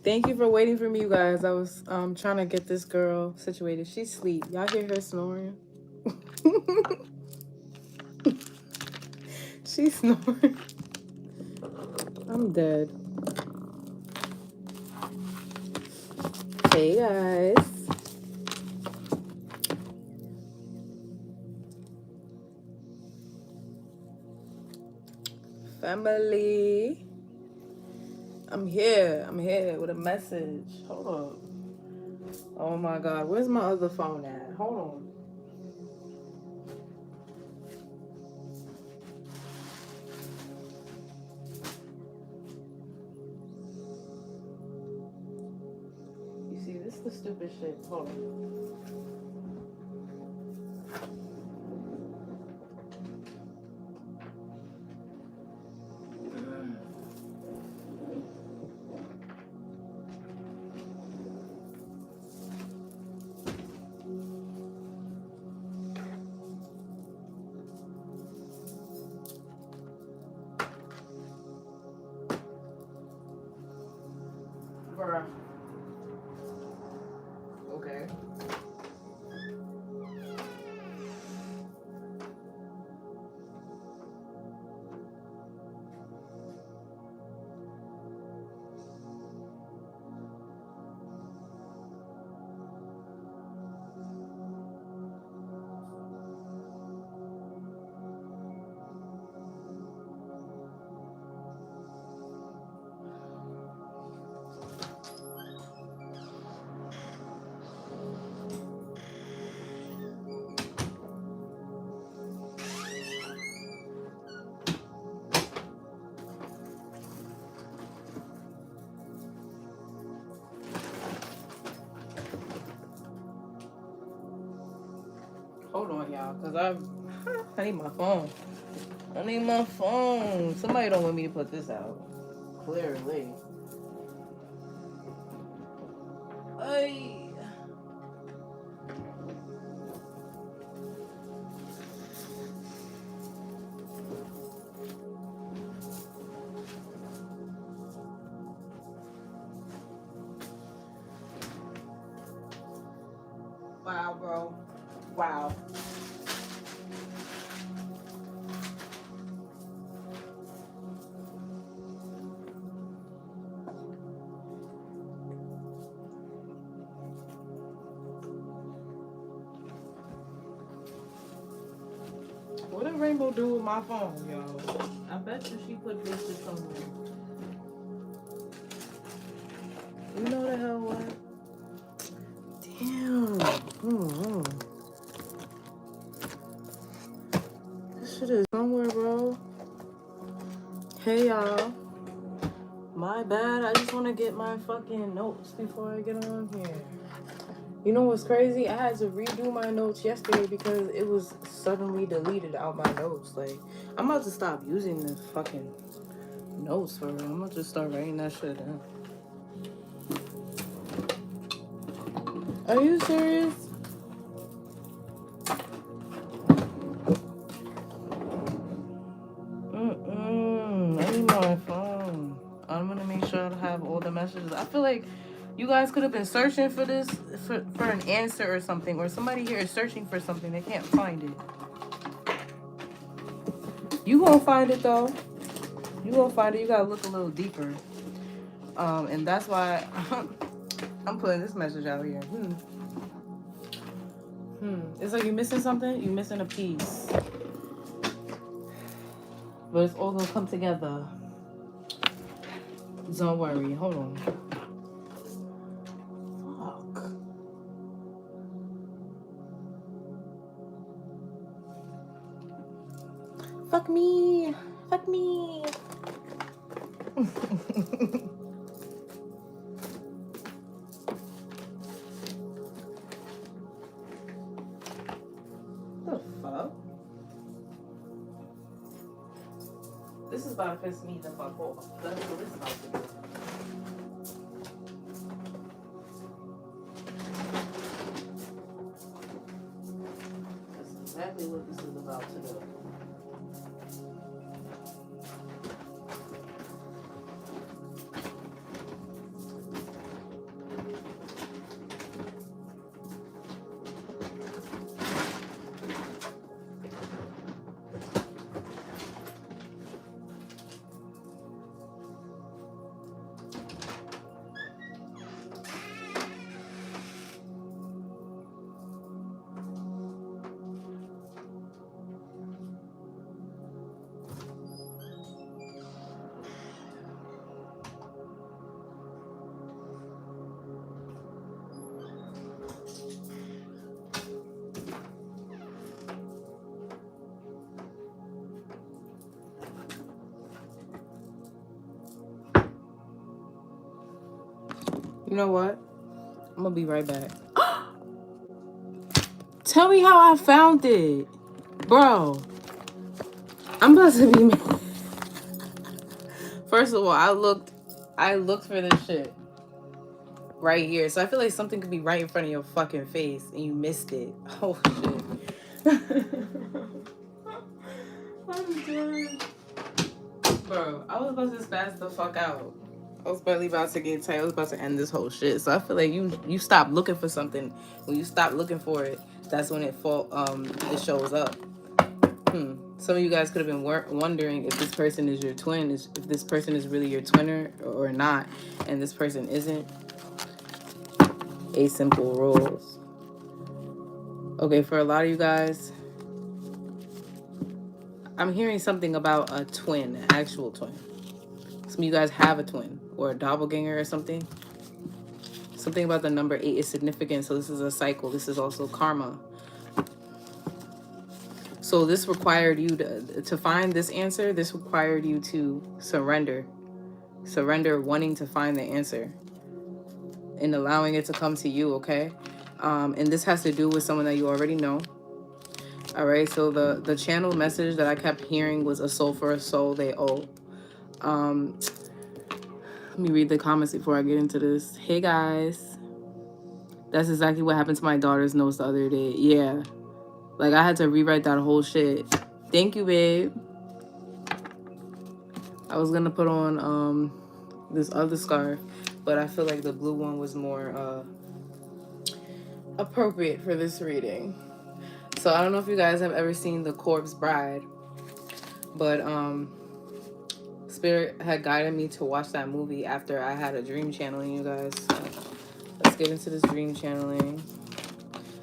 Thank you for waiting for me, you guys. I was trying to get this girl situated. She's asleep. Y'all hear her snoring? She's snoring. I'm dead. Hey guys. Family. I'm here. I'm here with a message. Hold up. Oh my god. Where's my other phone at? Hold on. You see, this is the stupid shit. Hold on. Bruh. Okay. Hold on, y'all, because I need my phone. I need my phone. Somebody don't want me to put this out. Clearly. Ay. Wow, bro. Wow. What did Rainbow do with my phone, y'all? I bet you she put this shit somewhere. You know the hell what? Damn. This shit is somewhere, bro. Hey, y'all. My bad. I just want to get my fucking notes before I get on here. You know what's crazy? I had to redo my notes yesterday because it was suddenly deleted out my notes. Like, I'm about to stop using the fucking notes for real. I'm gonna just start writing that shit down. Are you serious? I need my phone. I'm gonna make sure I have all the messages. I feel like you guys could have been searching for this for an answer or something, or somebody here is searching for something, they can't find it. You gonna find it though. You gonna find it. You gotta look a little deeper. And that's why I'm putting this message out here. It's like you're missing something. You're missing a piece, but it's all gonna come together. Don't worry. Hold on. Fuck me. Fuck me. The fuck? This is about to piss me the fuck off. That's what this is about to do. That's exactly what this is about to do. You know what? I'm gonna be right back. Tell me how I found it. Bro, I'm about to be mad. First of all, I looked for this shit right here. So I feel like something could be right in front of your fucking face and you missed it. Oh shit. I'm done. Bro, I was about to spaz the fuck out. I was barely about to get tight. I was about to end this whole shit. So I feel like you stop looking for something. When you stop looking for it, that's when it shows up. Some of you guys could have been wondering if this person is your twin, if this person is really your twinner or not, and this person isn't. A simple rules. Okay, for a lot of you guys, I'm hearing something about a twin, an actual twin. Some of you guys have a twin or a doppelganger or something. Something about the number 8 is significant, so this is a cycle. This is also karma. So this required you to find this answer. This required you to surrender wanting to find the answer and allowing it to come to you, okay? And this has to do with someone that you already know. All right, so the channel message that I kept hearing was a soul for a soul they owe. Let me read the comments before I get into this. Hey guys, that's exactly what happened to my daughter's notes the other day. Yeah, like I had to rewrite that whole shit. Thank you, babe. I was gonna put on this other scarf, but I feel like the blue one was more appropriate for this reading. So I don't know if you guys have ever seen The Corpse Bride, but Spirit had guided me to watch that movie after I had a dream channeling, you guys. So let's get into this dream channeling.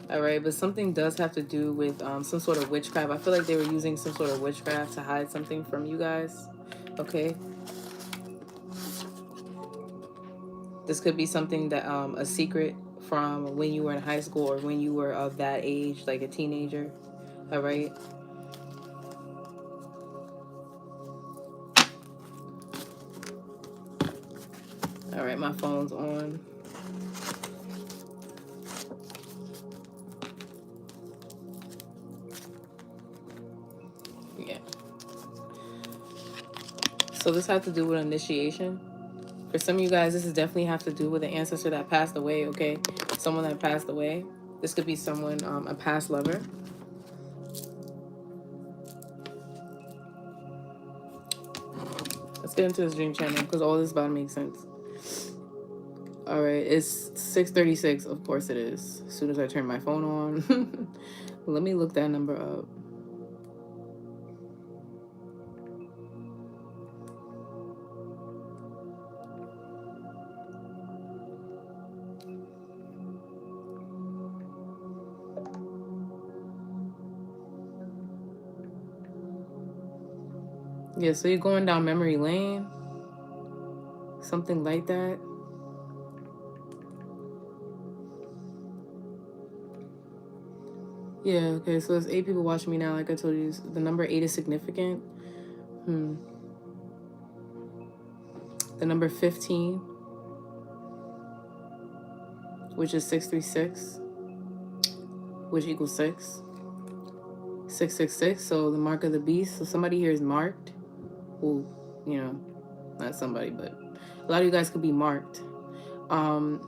All right, but something does have to do with some sort of witchcraft. I feel like they were using some sort of witchcraft to hide something from you guys. Okay. This could be something that a secret from when you were in high school or when you were of that age, like a teenager. All right. All right, my phone's on. Yeah. So this has to do with initiation. For some of you guys, this is definitely have to do with an ancestor that passed away, okay? Someone that passed away. This could be someone, a past lover. Let's get into this dream channel because all this is about to make sense. All right, it's 6:36. Of course it is. As soon as I turn my phone on. Let me look that number up. Yeah, so you're going down memory lane. Something like that. Yeah, okay, so there's 8 people watching me now. Like I told you, the number 8 is significant. The number 15, which is 636, which equals 6. 666, so the mark of the beast. So somebody here is marked. Well, you know, not somebody, but a lot of you guys could be marked. An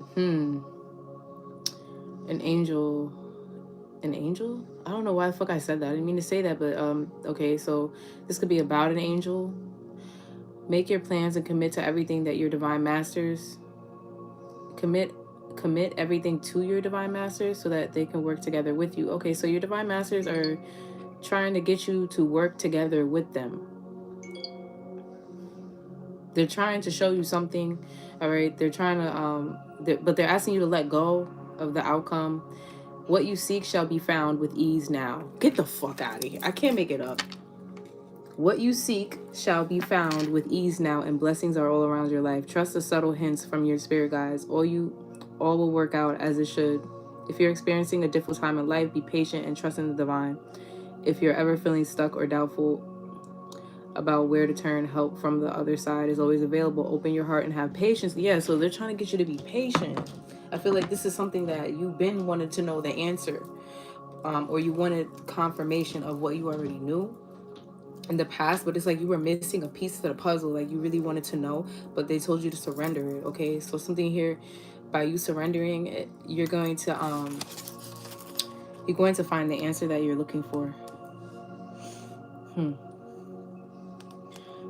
angel. An angel? I don't know why the fuck I said that. I didn't mean to say that, but okay, so this could be about an angel. Make your plans and commit to everything that your divine masters commit everything to your divine masters so that they can work together with you. Okay, so your divine masters are trying to get you to work together with them. They're trying to show you something, all right? They're trying to, but they're asking you to let go of the outcome. What you seek shall be found with ease now. Get the fuck out of here. I can't make it up. What you seek shall be found with ease now, and blessings are all around your life. Trust the subtle hints from your spirit guides. All will work out as it should. If you're experiencing a difficult time in life, be patient and trust in the divine. If you're ever feeling stuck or doubtful, about where to turn. Help from the other side is always available. Open your heart and have patience. Yeah, so they're trying to get you to be patient. I feel like this is something that you've been wanted to know the answer, or you wanted confirmation of what you already knew in the past, but it's like you were missing a piece to the puzzle. Like you really wanted to know, but they told you to surrender it. Okay, so something here, by you surrendering it, you're going to find the answer that you're looking for.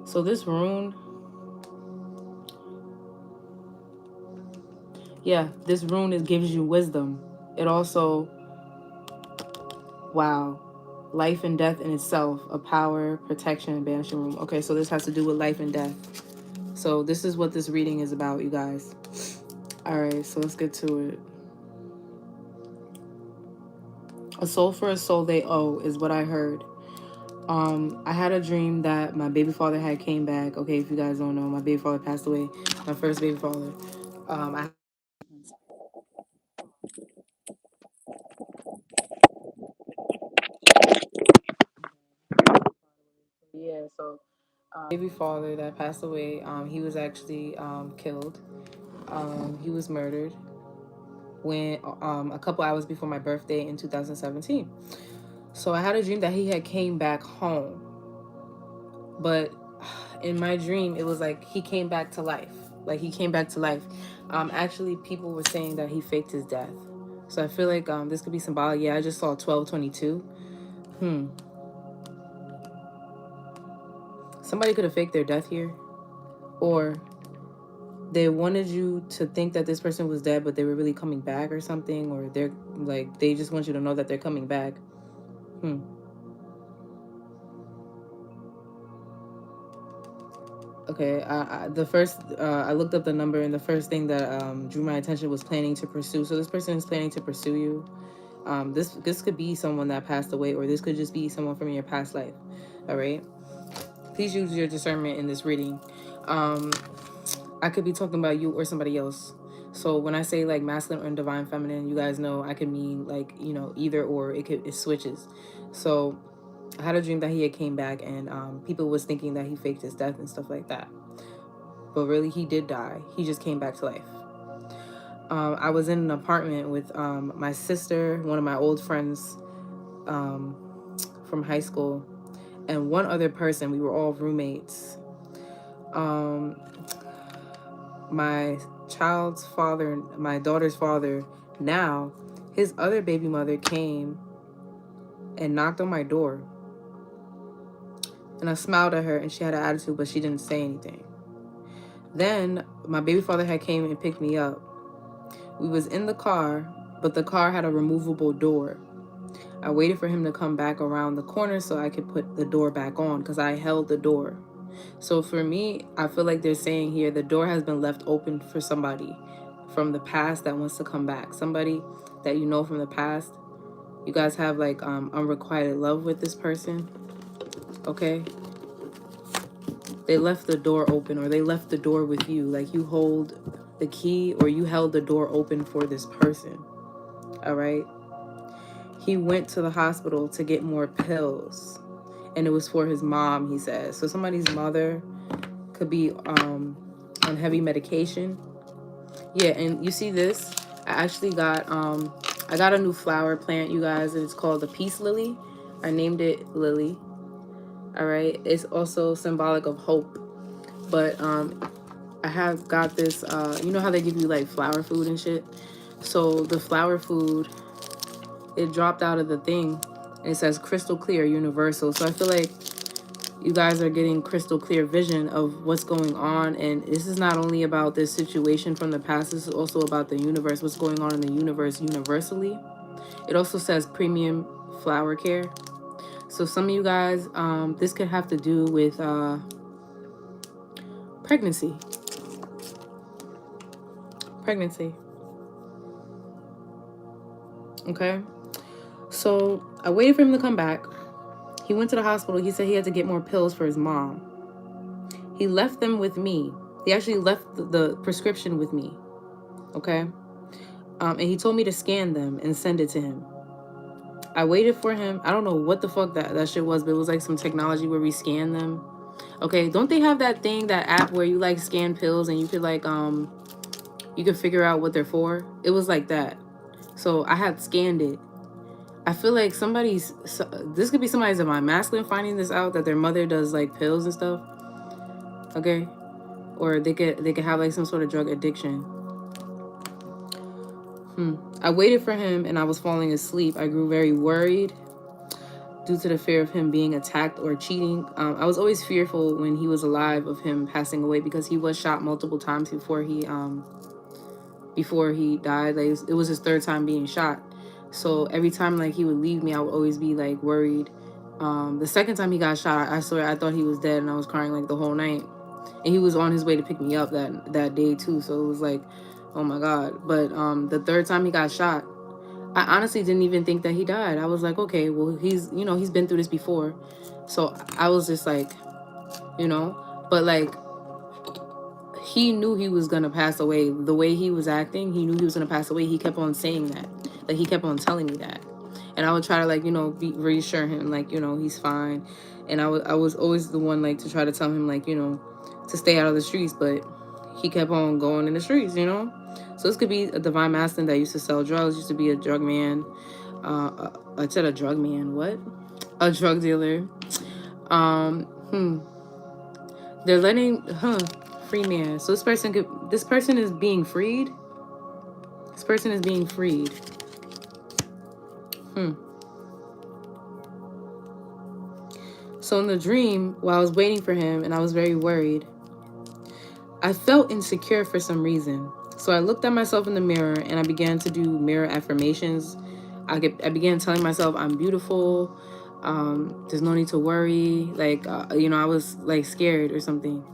So this rune, yeah, this rune gives you wisdom. It also, wow, life and death in itself, a power, protection, and banishing rune. Okay, so this has to do with life and death. So this is what this reading is about, you guys. All right, so let's get to it. A soul for a soul they owe is what I heard. I had a dream that my baby father had came back. Okay, if you guys don't know, my baby father passed away. My first baby father. I Yeah, so baby father that passed away, he was actually killed. He was murdered when a couple hours before my birthday in 2017. So I had a dream that he had came back home, but in my dream it was like he came back to life. Like he came back to life. Actually, people were saying that he faked his death. So I feel like this could be symbolic. Yeah, I just saw 1222. Somebody could have faked their death here, or they wanted you to think that this person was dead, but they were really coming back or something, or they're like, they just want you to know that they're coming back. Okay, the first, I looked up the number, and the first thing that drew my attention was planning to pursue. So this person is planning to pursue you. This could be someone that passed away, or this could just be someone from your past life. All right. Please use your discernment in this reading. I could be talking about you or somebody else. So when I say like masculine or divine feminine, you guys know I can mean like, either or. It switches. So I had a dream that he had came back, and people was thinking that he faked his death and stuff like that. But really, he did die. He just came back to life. I was in an apartment with my sister, one of my old friends from high school, and one other person. We were all roommates. My child's father, my daughter's father, now, his other baby mother came and knocked on my door. And I smiled at her, and she had an attitude, but she didn't say anything. Then my baby father had came and picked me up. We was in the car, but the car had a removable door. I waited for him to come back around the corner so I could put the door back on, because I held the door. So for me, I feel like they're saying here the door has been left open for somebody from the past that wants to come back. Somebody that you know from the past. You guys have like unrequited love with this person. Okay? They left the door open, or they left the door with you. Like you hold the key, or you held the door open for this person. All right? He went to the hospital to get more pills, and it was for his mom, he says. So somebody's mother could be on heavy medication. Yeah, and you see this? I actually got I got a new flower plant, you guys, and it's called the Peace Lily. I named it Lily. All right, it's also symbolic of hope. But I have got this. You know how they give you like flower food and shit. So the flower food, it dropped out of the thing, and it says crystal clear, universal. So I feel like you guys are getting crystal clear vision of what's going on, and this is not only about this situation from the past, this is also about the universe, what's going on in the universe universally. It also says premium flower care. So some of you guys, this could have to do with pregnancy. Okay, so I waited for him to come back. He went to the hospital. He said he had to get more pills for his mom. He left them with me. He actually left the prescription with me. Okay. And he told me to scan them and send it to him. I waited for him. I don't know what the fuck that shit was, but it was like some technology where we scan them. Okay, don't they have that thing, that app where you like scan pills and you could like you could figure out what they're for? It was like that. So I had scanned it. I feel like this could be somebody's divine masculine finding this out, that their mother does like pills and stuff. Okay, or they could have like some sort of drug addiction. I waited for him and I was falling asleep. I grew very worried due to the fear of him being attacked or cheating. I was always fearful when he was alive of him passing away, because he was shot multiple times before he died. Like, it was his third time being shot. So every time like he would leave me, I would always be like worried. The second time he got shot, I swear I thought he was dead, and I was crying like the whole night. And he was on his way to pick me up that day too. So it was like, oh my God. But the third time he got shot, I honestly didn't even think that he died. I was like, okay, well, he's been through this before. So I was just like, but like, he knew he was going to pass away. The way he was acting, he knew he was going to pass away. He kept on saying that. Like, he kept on telling me that. And I would try to, like, reassure him, like, he's fine. And I was always the one, like, to try to tell him, like, to stay out of the streets. But he kept on going in the streets, So this could be a divine masculine that used to sell drugs, used to be a drug man. I said a drug man. What? A drug dealer. They're letting, free man. So this person is being freed. This person is being freed. So in the dream, while I was waiting for him and I was very worried, I felt insecure for some reason. So I looked at myself in the mirror and I began to do mirror affirmations. I began telling myself I'm beautiful. There's no need to worry. Like, I was like scared or something.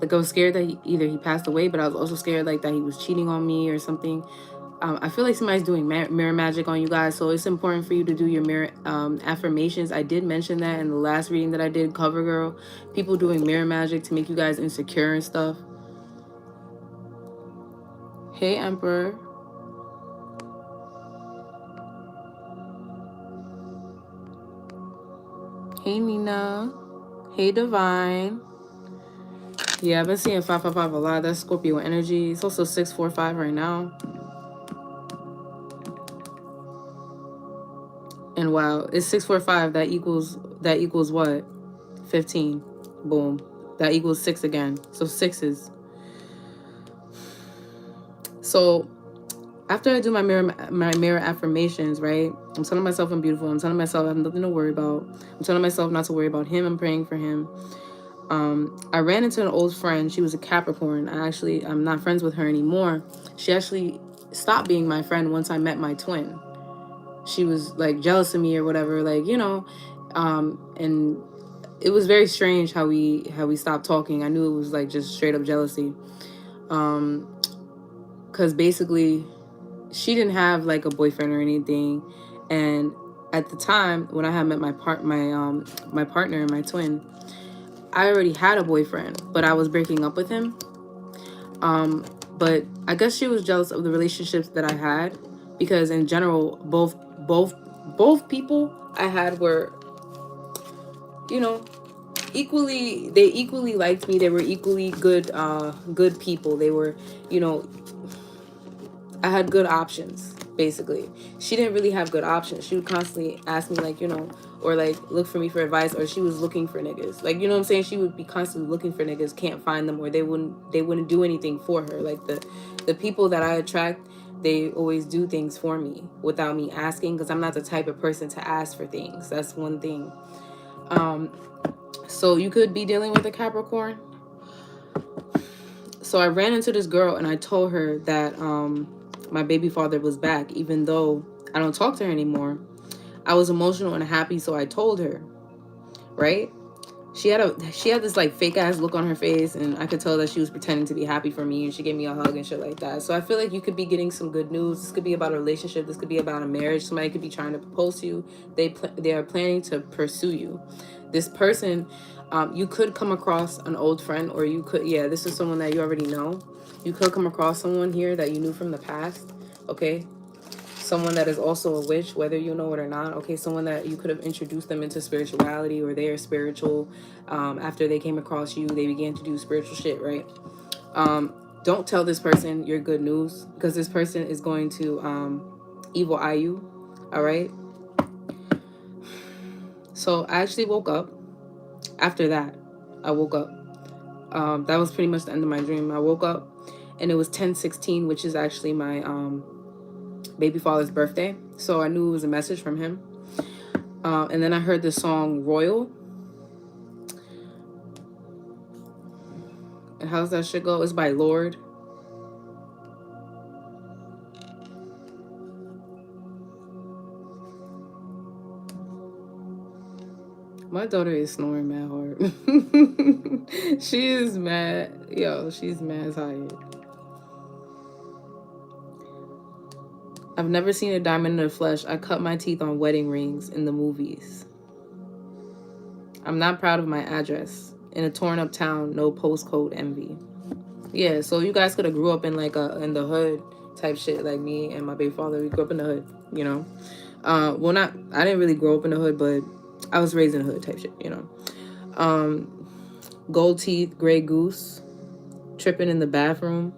Like, I was scared that either he passed away, but I was also scared like that he was cheating on me or something. I feel like somebody's doing mirror magic on you guys, so it's important for you to do your mirror affirmations. I did mention that in the last reading that I did, Cover Girl. People doing mirror magic to make you guys insecure and stuff. Hey, Emperor. Hey, Nina. Hey, Divine. Yeah, I've been seeing 555 a lot. That's Scorpio energy. It's also 645 right now. And wow, it's 645. That equals what? 15. Boom. That equals 6 again. So 6s. So after I do my mirror affirmations, right? I'm telling myself I'm beautiful. I'm telling myself I have nothing to worry about. I'm telling myself not to worry about him. I'm praying for him. I ran into an old friend. She was a Capricorn. I'm not friends with her anymore. She actually stopped being my friend once I met my twin. She was like jealous of me or whatever, like, and it was very strange how we stopped talking. I knew it was like just straight up jealousy. Because basically she didn't have like a boyfriend or anything. And at the time when I had met my partner and my twin, I already had a boyfriend, but I was breaking up with him. But I guess she was jealous of the relationships that I had, because in general, both people I had were, they equally liked me. They were equally good people. They were, I had good options, basically. She didn't really have good options. She would constantly ask me, like, or like look for me for advice, or she was looking for niggas. Like, you know what I'm saying? She would be constantly looking for niggas, can't find them, or they wouldn't do anything for her. Like, the people that I attract, they always do things for me without me asking, because I'm not the type of person to ask for things. That's one thing. So you could be dealing with a Capricorn. So I ran into this girl and I told her that my baby father was back, even though I don't talk to her anymore. I was emotional and happy, so I told her, right? She had this like fake ass look on her face, and I could tell that she was pretending to be happy for me, and she gave me a hug and shit like that. So I feel like you could be getting some good news. This could be about a relationship. This could be about a marriage. Somebody could be trying to propose to you. They are planning to pursue you. This person, you could come across an old friend, or you could, this is someone that you already know. You could come across someone here that you knew from the past, okay? someone that is also a witch, whether you know it or not. Okay, someone that you could have introduced them into spirituality, or they are spiritual. After they came across you, they began to do spiritual shit, right? Don't tell this person your good news, because this person is going to evil eye you. All right. So I actually woke up. After that, I woke up. That was pretty much the end of my dream. I woke up, and it was 10/16, which is actually my baby father's birthday. So I knew it was a message from him. And then I heard the song Royal. And how's that shit go? It's by Lord. My daughter is snoring mad hard. She is mad. Yo, she's mad tired. I've never seen a diamond in the flesh. I cut my teeth on wedding rings in the movies. I'm not proud of my address. In a torn up town, no postcode envy. Yeah, so you guys could have grew up in like in the hood type shit, like me and my baby father. We grew up in the hood, you know. Well, not I didn't really grow up in the hood, but I was raised in the hood type shit, you know. Gold teeth, gray goose, tripping in the bathroom,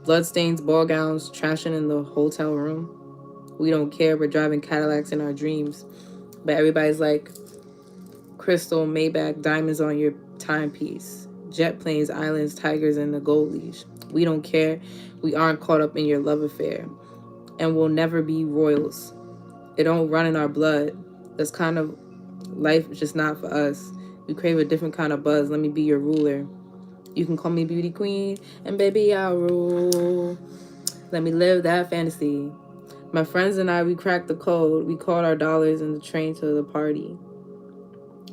bloodstains, ball gowns, trashing in the hotel room. We don't care. We're driving Cadillacs in our dreams, but everybody's like, crystal, Maybach, diamonds on your timepiece, jet planes, islands, tigers, and the gold leash. We don't care. We aren't caught up in your love affair, and we'll never be royals. It don't run in our blood. That's kind of life, just not for us. We crave a different kind of buzz. Let me be your ruler. You can call me beauty queen, and baby, I'll rule. Let me live that fantasy. My friends and I, we cracked the code. We called our dollars in the train to the party.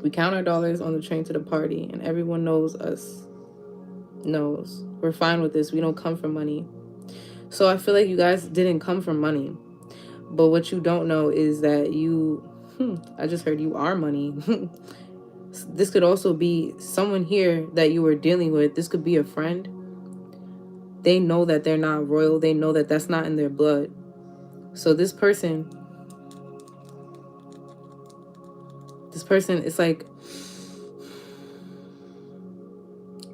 We count our dollars on the train to the party, and everyone knows us. Knows. We're fine with this. We don't come from money. So I feel like you guys didn't come from money. But what you don't know is that I just heard you are money. This could also be someone here that you were dealing with. This could be a friend. They know that they're not royal. They know that that's not in their blood. So this person, it's like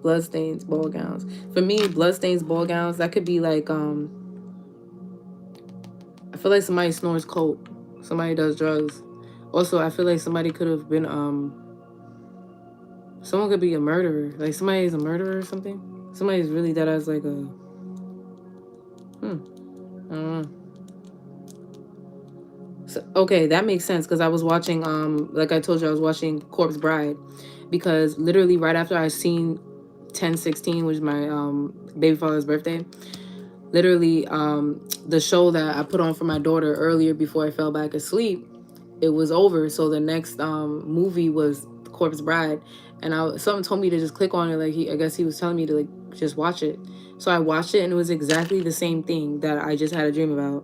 bloodstains, ball gowns. For me, bloodstains, ball gowns, that could be like, I feel like somebody snores coke. Somebody does drugs. Also, I feel like somebody could have been, someone could be a murderer. Like somebody's a murderer or something. Somebody's really that as like a, I don't know. So, okay, that makes sense, because I was watching, like I told you, I was watching Corpse Bride, because literally right after I seen 10/16, which is my baby father's birthday, literally the show that I put on for my daughter earlier before I fell back asleep, it was over. So the next movie was Corpse Bride, and someone told me to just click on it. Like I guess he was telling me to like just watch it. So I watched it, and it was exactly the same thing that I just had a dream about.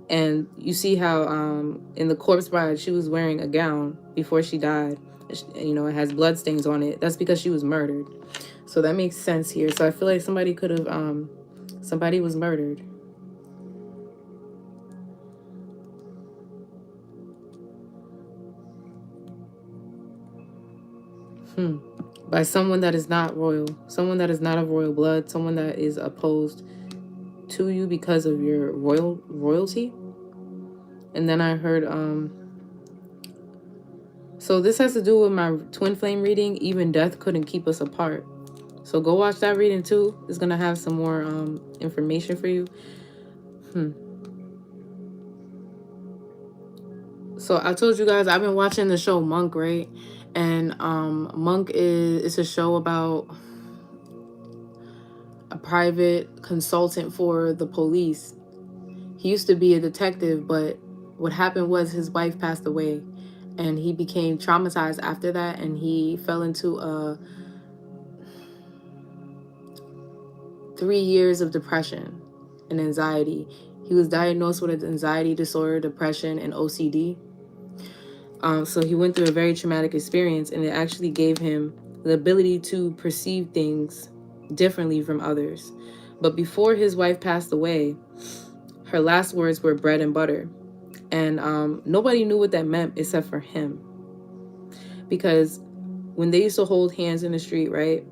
And you see how in the Corpse Bride, she was wearing a gown before she died. You know, it has bloodstains on it. That's because she was murdered. So that makes sense here. So I feel like somebody could have, somebody was murdered. By someone that is not royal. Someone that is not of royal blood. Someone that is opposed to you because of your royalty. And then I heard, so this has to do with my twin flame reading. Even death couldn't keep us apart. So go watch that reading too. It's going to have some more information for you. So I told you guys I've been watching the show Monk, right? And Monk it's a show about a private consultant for the police. He used to be a detective, but what happened was his wife passed away, and he became traumatized after that, and he fell into 3 years of depression and anxiety. He was diagnosed with an anxiety disorder, depression, and OCD. So he went through a very traumatic experience, and it actually gave him the ability to perceive things differently from others. But before his wife passed away, Her last words were bread and butter. And nobody knew what that meant except for him. Because when they used to hold hands in the street, right?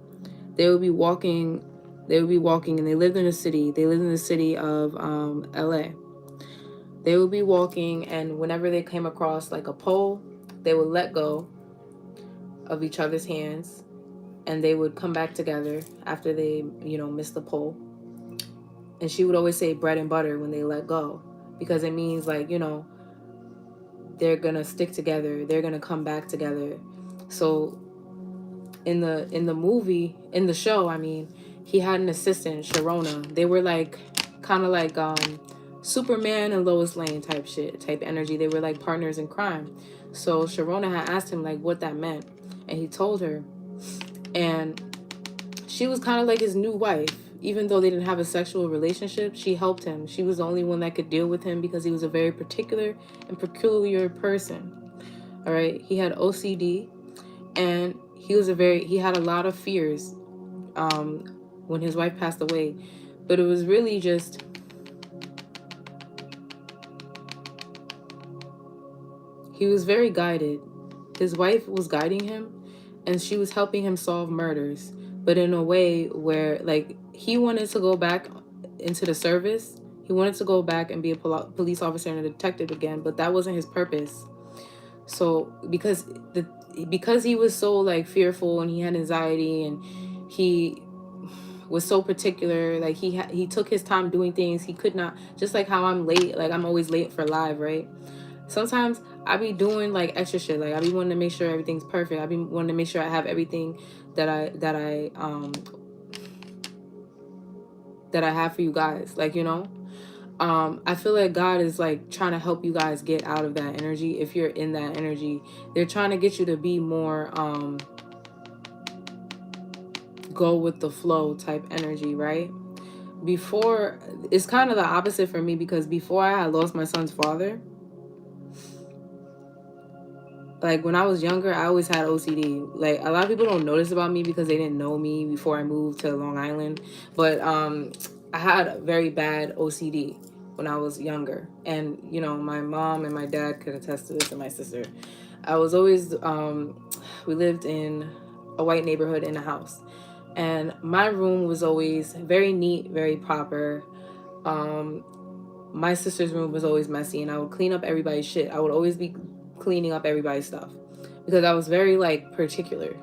They would be walking. They would be walking, and they lived in a city. They lived in the city of LA. They would be walking, and whenever they came across like a pole, they would let go of each other's hands, and they would come back together after they, missed the pole. And she would always say bread and butter when they let go, because it means like, they're gonna stick together. They're gonna come back together. So in the show, I mean, he had an assistant, Sharona. They were like kind of like Superman and Lois Lane type energy. They were like partners in crime. So Sharona had asked him like what that meant, and he told her. And she was kind of like his new wife. Even though they didn't have a sexual relationship, she helped him. She was the only one that could deal with him because he was a very particular and peculiar person. All right, he had OCD, and he had a lot of fears when his wife passed away. But it was really just, he was very guided. His wife was guiding him, and she was helping him solve murders, but in a way where like he wanted to go back into the service. He wanted to go back and be a police officer and a detective again, but that wasn't his purpose. So because he was so like fearful, and he had anxiety, and he was so particular, like he took his time doing things. He could not, just like how I'm late, like I'm always late for live, right? Sometimes I be doing like extra shit, like I be wanting to make sure everything's perfect. I be wanting to make sure I have everything that I have for you guys, like, I feel like God is like trying to help you guys get out of that energy. If you're in that energy, they're trying to get you to be more go with the flow type energy, right? Before, it's kind of the opposite for me, because before I had lost my son's father, like when I was younger, I always had OCD. Like a lot of people don't notice about me because they didn't know me before I moved to Long Island, but I had very bad OCD when I was younger, and my mom and my dad could attest to this, and my sister. I was always we lived in a white neighborhood in a house, and my room was always very neat, very proper. My sister's room was always messy, and I would clean up everybody's shit. I would always be cleaning up everybody's stuff because I was very like particular.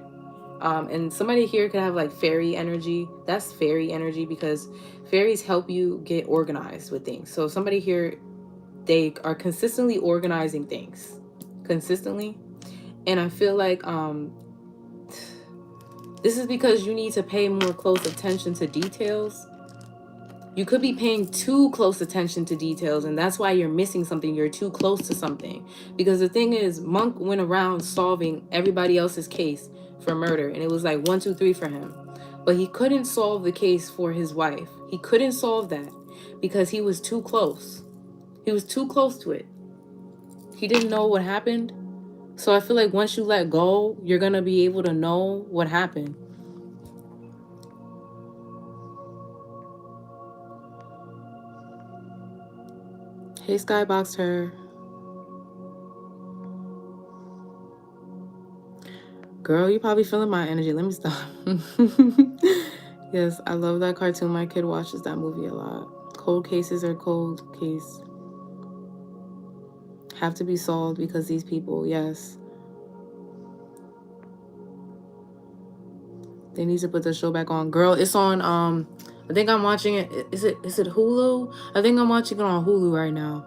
And somebody here could have like fairy energy. That's fairy energy, because fairies help you get organized with things. So somebody here, they are consistently organizing things, consistently. And I feel like this is because you need to pay more close attention to details. You could be paying too close attention to details, and that's why you're missing something. You're too close to something. Because the thing is, Monk went around solving everybody else's case for murder, and it was like 1, 2, 3 for him. But he couldn't solve the case for his wife. He couldn't solve that because he was too close. He was too close to it. He didn't know what happened. So I feel like once you let go, you're going to be able to know what happened. Hey, Skybox her. Girl, you probably feeling my energy. Let me stop. Yes, I love that cartoon. My kid watches that movie a lot. Cold cases are cold case. Have to be solved because these people, yes. They need to put the show back on. Girl, it's on, I think I'm watching it. Is it Hulu? I think I'm watching it on Hulu right now.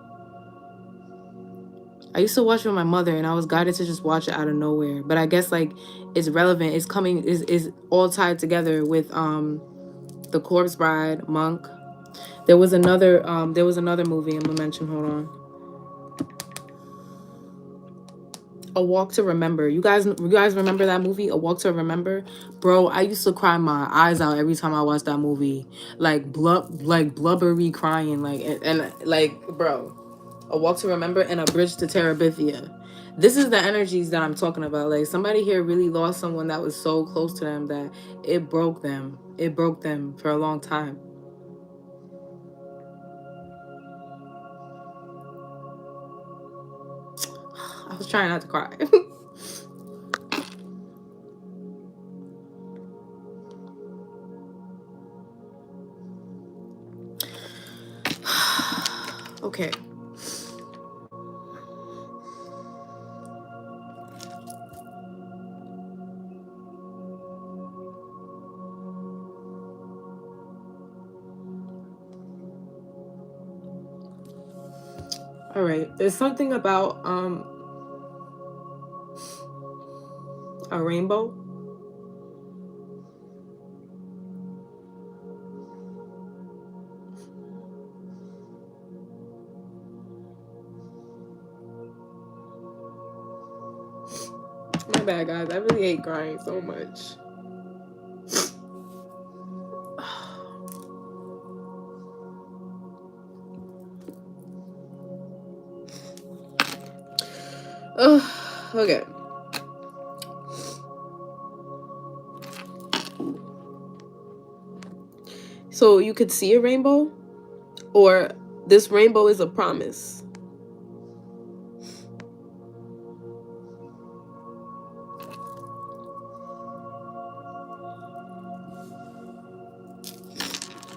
I used to watch it with my mother, and I was guided to just watch it out of nowhere. But I guess like it's relevant. It's coming. Is all tied together with The Corpse Bride, Monk. There was another movie I'm gonna mention. Hold on. A Walk to Remember. You guys remember that movie, A Walk to Remember? Bro, I used to cry my eyes out every time I watched that movie. Like blubbery crying, and like, bro. A Walk to Remember and A Bridge to Terabithia. This is the energies that I'm talking about. Like somebody here really lost someone that was so close to them that it broke them. It broke them for a long time. I was trying not to cry. Okay. All right. There's something about a rainbow. My bad, guys. I really hate crying so much. Okay. So you could see a rainbow, or this rainbow is a promise.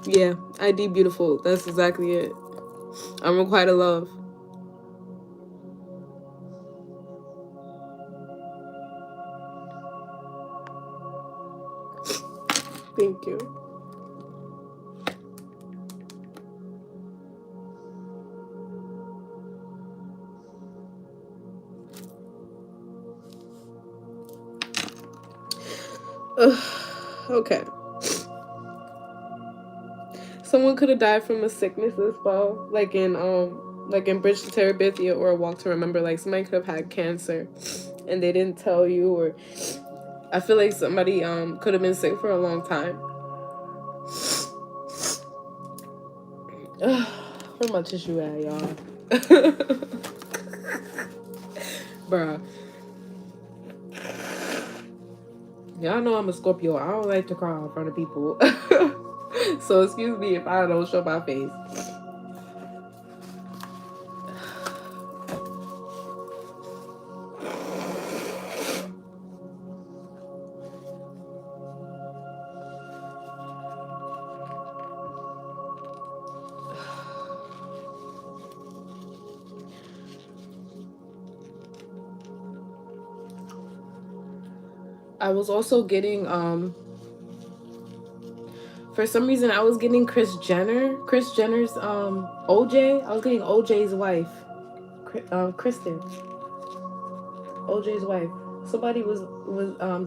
Yeah, ID beautiful. That's exactly it. I'm required to love. Thank you. Okay. Someone could have died from a sickness as well, like in Bridge to Terabithia or A Walk to Remember. Like somebody could have had cancer, and they didn't tell you. Or I feel like somebody could have been sick for a long time. Where my tissue at, y'all? Bruh. Y'all know I'm a Scorpio. I don't like to cry in front of people. So excuse me if I don't show my face. I was also getting for some reason I was getting Kris Jenner's OJ. I was getting OJ's wife, Kristen. OJ's wife. Somebody was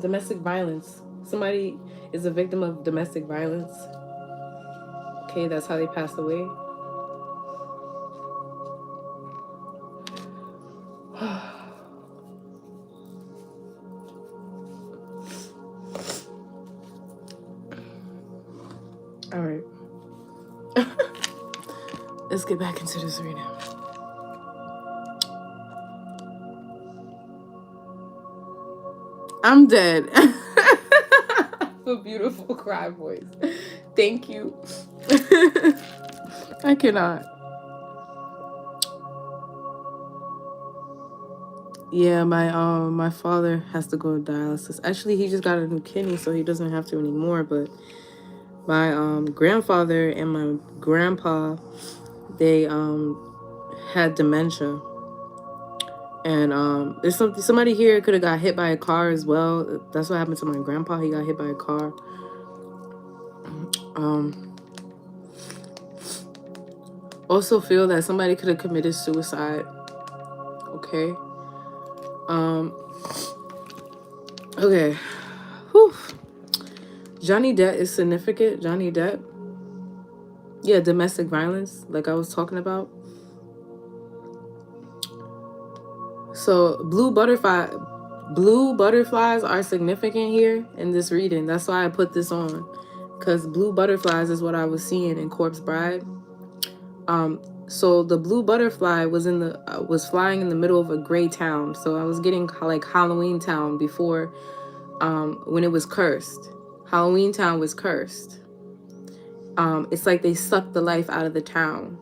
domestic violence. Somebody is a victim of domestic violence. Okay, that's how they passed away. All right. Let's get back into this reading. I'm dead. A beautiful cry voice. Thank you. I cannot. Yeah, my father has to go to dialysis. Actually, he just got a new kidney, so he doesn't have to anymore. But my grandfather and my grandpa, they had dementia. And there's somebody here could have got hit by a car as well. That's what happened to my grandpa. He got hit by a car. Also feel that somebody could have committed suicide. Okay. Okay. Whew. Johnny Depp is significant. Johnny Depp. Yeah, domestic violence, like I was talking about. So blue butterflies are significant here in this reading. That's why I put this on, because blue butterflies is what I was seeing in Corpse Bride. So the blue butterfly was was flying in the middle of a gray town. So I was getting like Halloween Town before, when it was cursed. Halloween Town was cursed. It's like they sucked the life out of the town.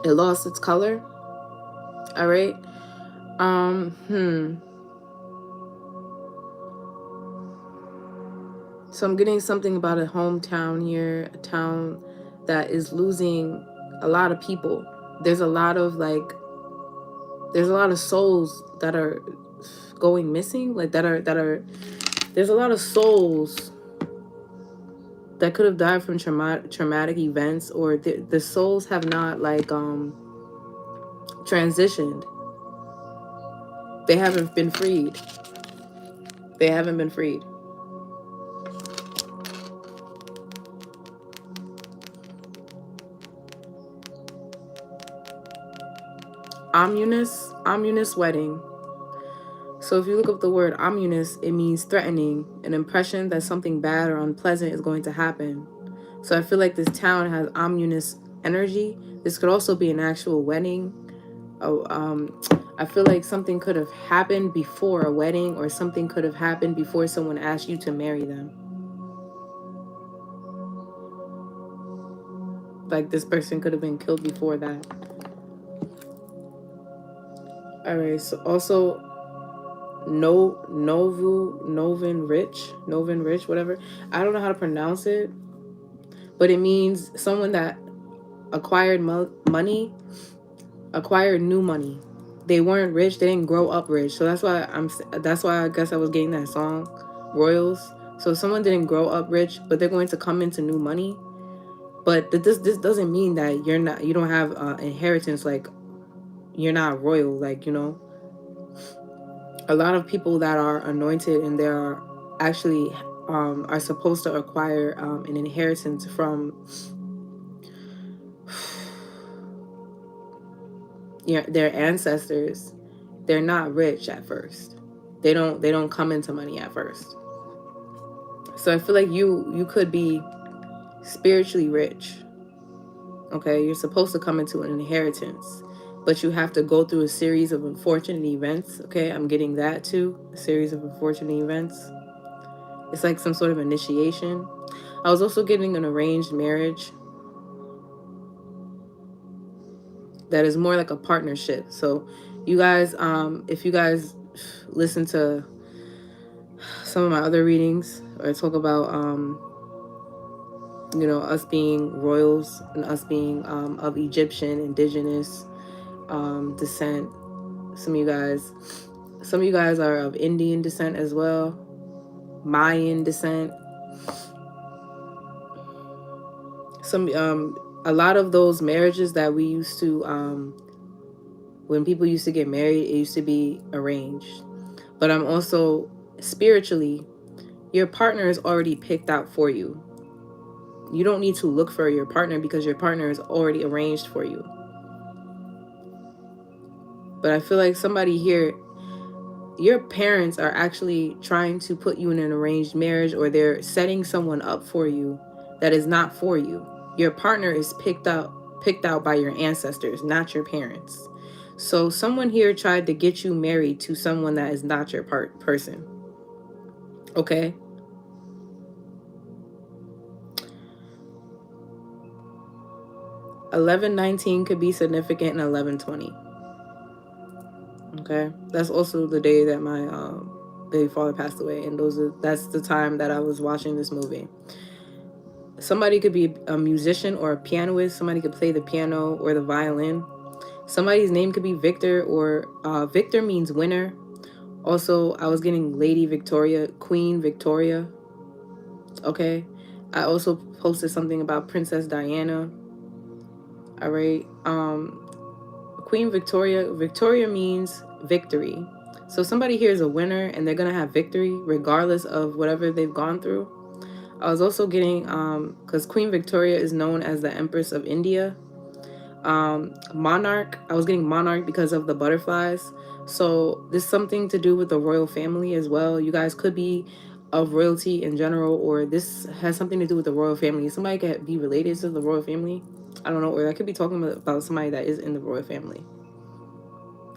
It lost its color. All right. So I'm getting something about a hometown here, a town that is losing a lot of people. There's a lot of souls that are going missing, like there's a lot of souls that could have died from traumatic events, or the souls have not transitioned. They haven't been freed. They haven't been freed. Ominous wedding. So if you look up the word ominous, it means threatening, an impression that something bad or unpleasant is going to happen. So I feel like this town has ominous energy. This could also be an actual wedding. I feel like something could have happened before a wedding, or something could have happened before someone asked you to marry them. Like this person could have been killed before that. All right, so also Novin Rich, whatever. I don't know how to pronounce it, but it means someone that acquired money, acquired new money. They weren't rich, they didn't grow up rich. So that's why I guess I was getting that song, Royals. So someone didn't grow up rich, but they're going to come into new money. But this doesn't mean that you don't have inheritance, like you're not royal, like, you know. A lot of people that are anointed and they are actually are supposed to acquire an inheritance from their ancestors. They're not rich at first. They don't come into money at first. So I feel like you could be spiritually rich. Okay, you're supposed to come into an inheritance, but you have to go through a series of unfortunate events. Okay, I'm getting that too. A series of unfortunate events. It's like some sort of initiation. I was also getting an arranged marriage that is more like a partnership. So you guys, if you guys listen to some of my other readings, or talk about us being royals and us being of Egyptian, indigenous descent. Some of you guys are of Indian descent as well, Mayan descent. A lot of those marriages that we used to, when people used to get married, it used to be arranged. But I'm also spiritually, your partner is already picked out for you. You don't need to look for your partner because your partner is already arranged for you. But I feel like somebody here, your parents are actually trying to put you in an arranged marriage, or they're setting someone up for you that is not for you. Your partner is picked out by your ancestors, not your parents. So someone here tried to get you married to someone that is not your person. Okay? $11.19 could be significant in 11/20. Okay, that's also the day that my baby father passed away, and that's the time that I was watching this movie. Somebody could be a musician or a pianist. Somebody could play the piano or the violin. Somebody's name could be Victor, or Victor means winner. Also, I was getting Lady Victoria, Queen Victoria. Okay, I also posted something about Princess Diana. All right, Queen Victoria. Victoria means victory. So somebody here is a winner, and they're gonna have victory regardless of whatever they've gone through. I was also getting, because Queen Victoria is known as the Empress of India. Monarch. I was getting monarch because of the butterflies. So this is something to do with the royal family as well. You guys could be of royalty in general, or this has something to do with the royal family. Somebody could be related to the royal family. I don't know, or I could be talking about somebody that is in the royal family.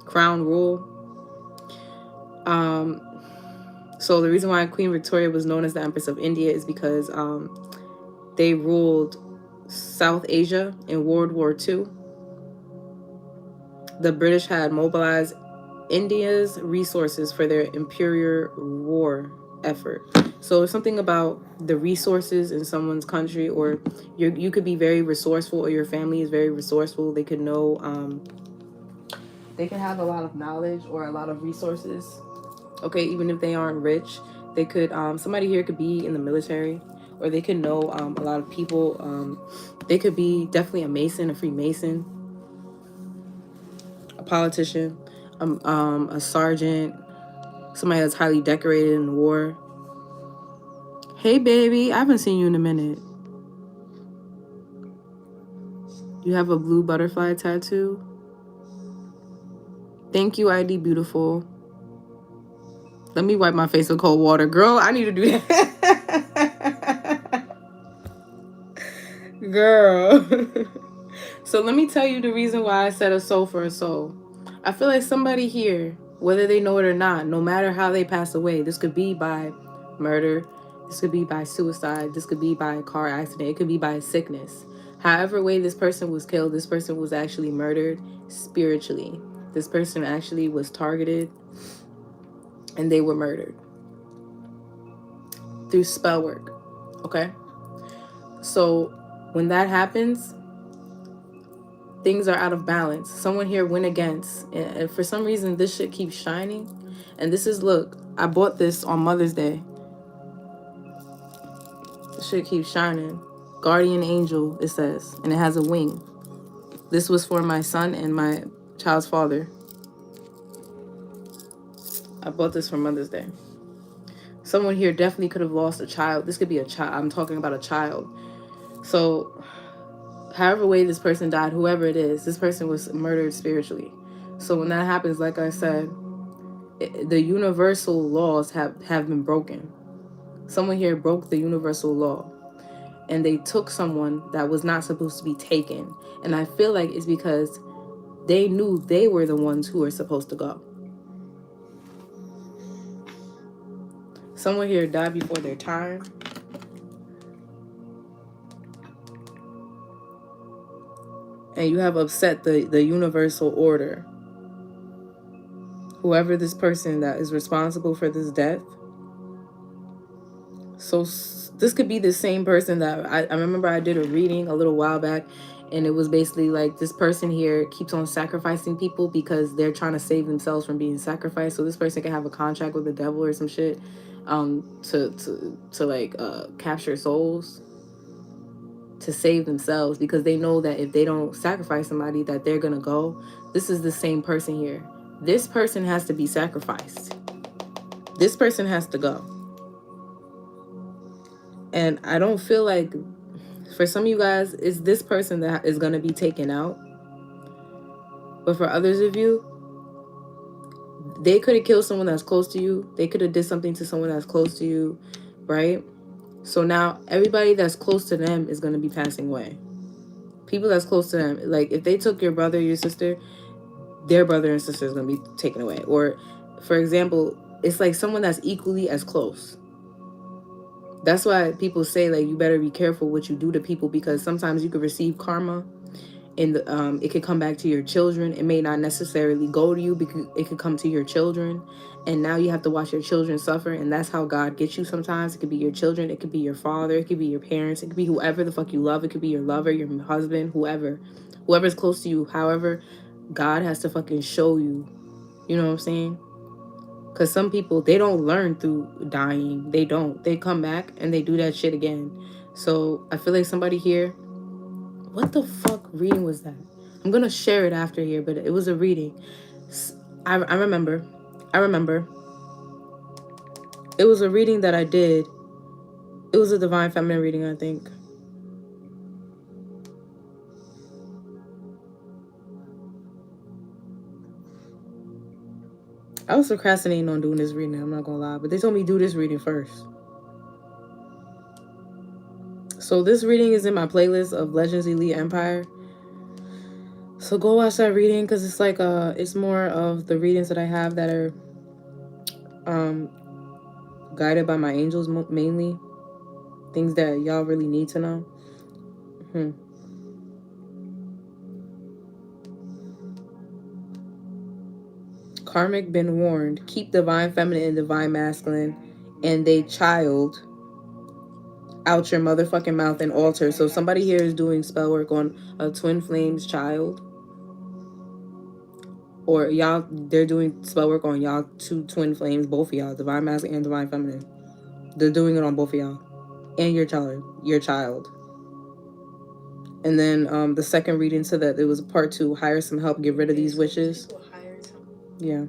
Crown rule. So the reason why Queen Victoria was known as the Empress of India is because they ruled South Asia in World War II. the British had mobilized India's resources for their imperial war effort. So it's something about the resources in someone's country, or you could be very resourceful, or your family is very resourceful. They could know, they can have a lot of knowledge or a lot of resources. Okay, even if they aren't rich, they could. Somebody here could be in the military, or they could know a lot of people. They could be definitely a Mason, a Freemason, a politician, a sergeant, somebody that's highly decorated in the war. Hey, baby, I haven't seen you in a minute. You have a blue butterfly tattoo? Thank you, ID Beautiful. Let me wipe my face with cold water. Girl, I need to do that. Girl. So let me tell you the reason why I said a soul for a soul. I feel like somebody here, whether they know it or not, no matter how they pass away, this could be by murder, this could be by suicide, this could be by a car accident, it could be by sickness. However way this person was killed, this person was actually murdered spiritually. This person actually was targeted and they were murdered through spell work. Okay? So when that happens, things are out of balance. Someone here went against, and for some reason this shit keeps shining. And this is, look, I bought this on Mother's Day. This shit keeps shining. Guardian angel, it says, and it has a wing. This was for my son and my child's father. I bought this for Mother's Day. Someone here definitely could have lost a child. This could be a child. I'm talking about a child. So however way this person died, whoever it is, this person was murdered spiritually. So when that happens, like I said, the universal laws have been broken. Someone here broke the universal law, and they took someone that was not supposed to be taken. And I feel like it's because they knew they were the ones who were supposed to go. Someone here died before their time. And you have upset the universal order. Whoever this person that is responsible for this death. So this could be the same person that I remember I did a reading a little while back, and it was basically like this person here keeps on sacrificing people because they're trying to save themselves from being sacrificed. So this person can have a contract with the devil or some shit to like capture souls to save themselves, because they know that if they don't sacrifice somebody that they're gonna go. This is the same person here. This person has to be sacrificed. This person has to go. And I don't feel like, for some of you guys, it's this person that is going to be taken out. But for others of you, they could have killed someone that's close to you. They could have did something to someone that's close to you, right? So now everybody that's close to them is going to be passing away. People that's close to them, like if they took your brother, your sister, their brother and sister is going to be taken away. Or, for example, it's like someone that's equally as close. That's why people say, like, you better be careful what you do to people, because sometimes you could receive karma, and it could come back to your children. It may not necessarily go to you, because it could come to your children, and now you have to watch your children suffer. And that's how God gets you sometimes. It could be your children, it could be your father, it could be your parents, it could be whoever the fuck you love, it could be your lover, your husband, whoever's close to you. However, God has to fucking show you, you know what I'm saying? Because some people, they don't learn through dying. They don't. They come back and they do that shit again. So I feel like somebody here... What the fuck reading was that? I'm going to share it after here, but it was a reading. I remember. It was a reading that I did. It was a Divine Feminine reading, I think. I was procrastinating on doing this reading, I'm not gonna lie, but they told me do this reading first. So this reading is in my playlist of Legends Elite Empire. So go watch that reading, because it's like it's more of the readings that I have that are guided by my angels, mainly things that y'all really need to know. Karmic been warned. Keep divine feminine and divine masculine and they child out your motherfucking mouth and altar. So somebody here is doing spell work on a twin flames child. Or y'all, they're doing spell work on y'all two twin flames, both of y'all, divine masculine and divine feminine. They're doing it on both of y'all. And your child. And then the second reading said that it was part 2, hire some help, get rid of these witches. Yeah.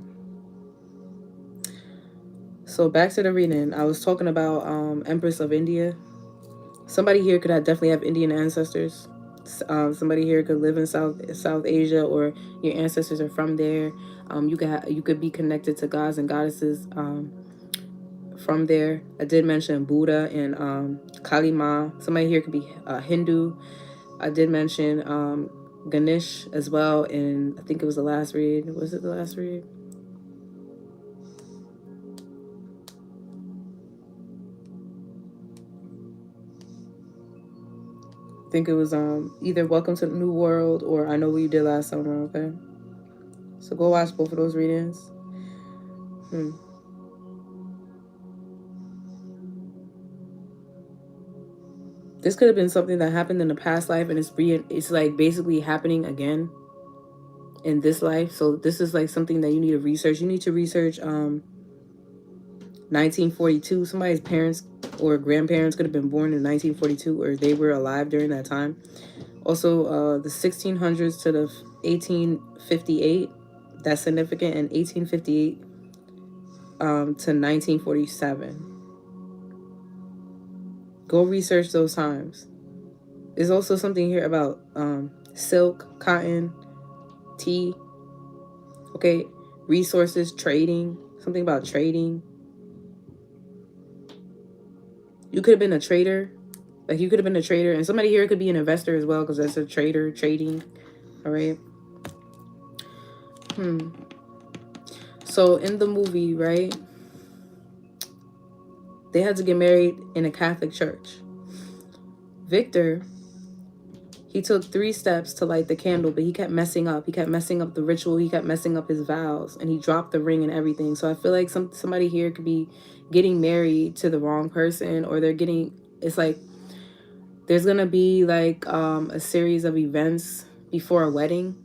So back to the reading. I was talking about Empress of India. Somebody here could definitely have Indian ancestors. Somebody here could live in South Asia, or your ancestors are from there. You could be connected to gods and goddesses from there. I did mention Buddha and Kali Ma. Somebody here could be Hindu. I did mention Ganesh as well, and I think it was the last read. Was it the last read? I think it was either Welcome to the New World or I Know What You Did Last Summer, okay? So go watch both of those readings. This could have been something that happened in the past life, and it's like basically happening again in this life. So this is like something that you need to research. You need to research 1942. Somebody's parents or grandparents could have been born in 1942, or they were alive during that time. Also, the 1600s to the 1858, that's significant, and 1858 to 1947. Go research those times. There's also something here about silk, cotton, tea. Okay, resources, trading. Something about trading. You could have been a trader. Like, you could have been a trader. And somebody here could be an investor as well, because that's a trader, trading. All right. So in the movie, right, they had to get married in a Catholic church. Victor, he took 3 steps to light the candle, but he kept messing up. He kept messing up the ritual. He kept messing up his vows, and he dropped the ring and everything. So I feel like somebody here could be getting married to the wrong person, or it's like there's gonna be like a series of events before a wedding,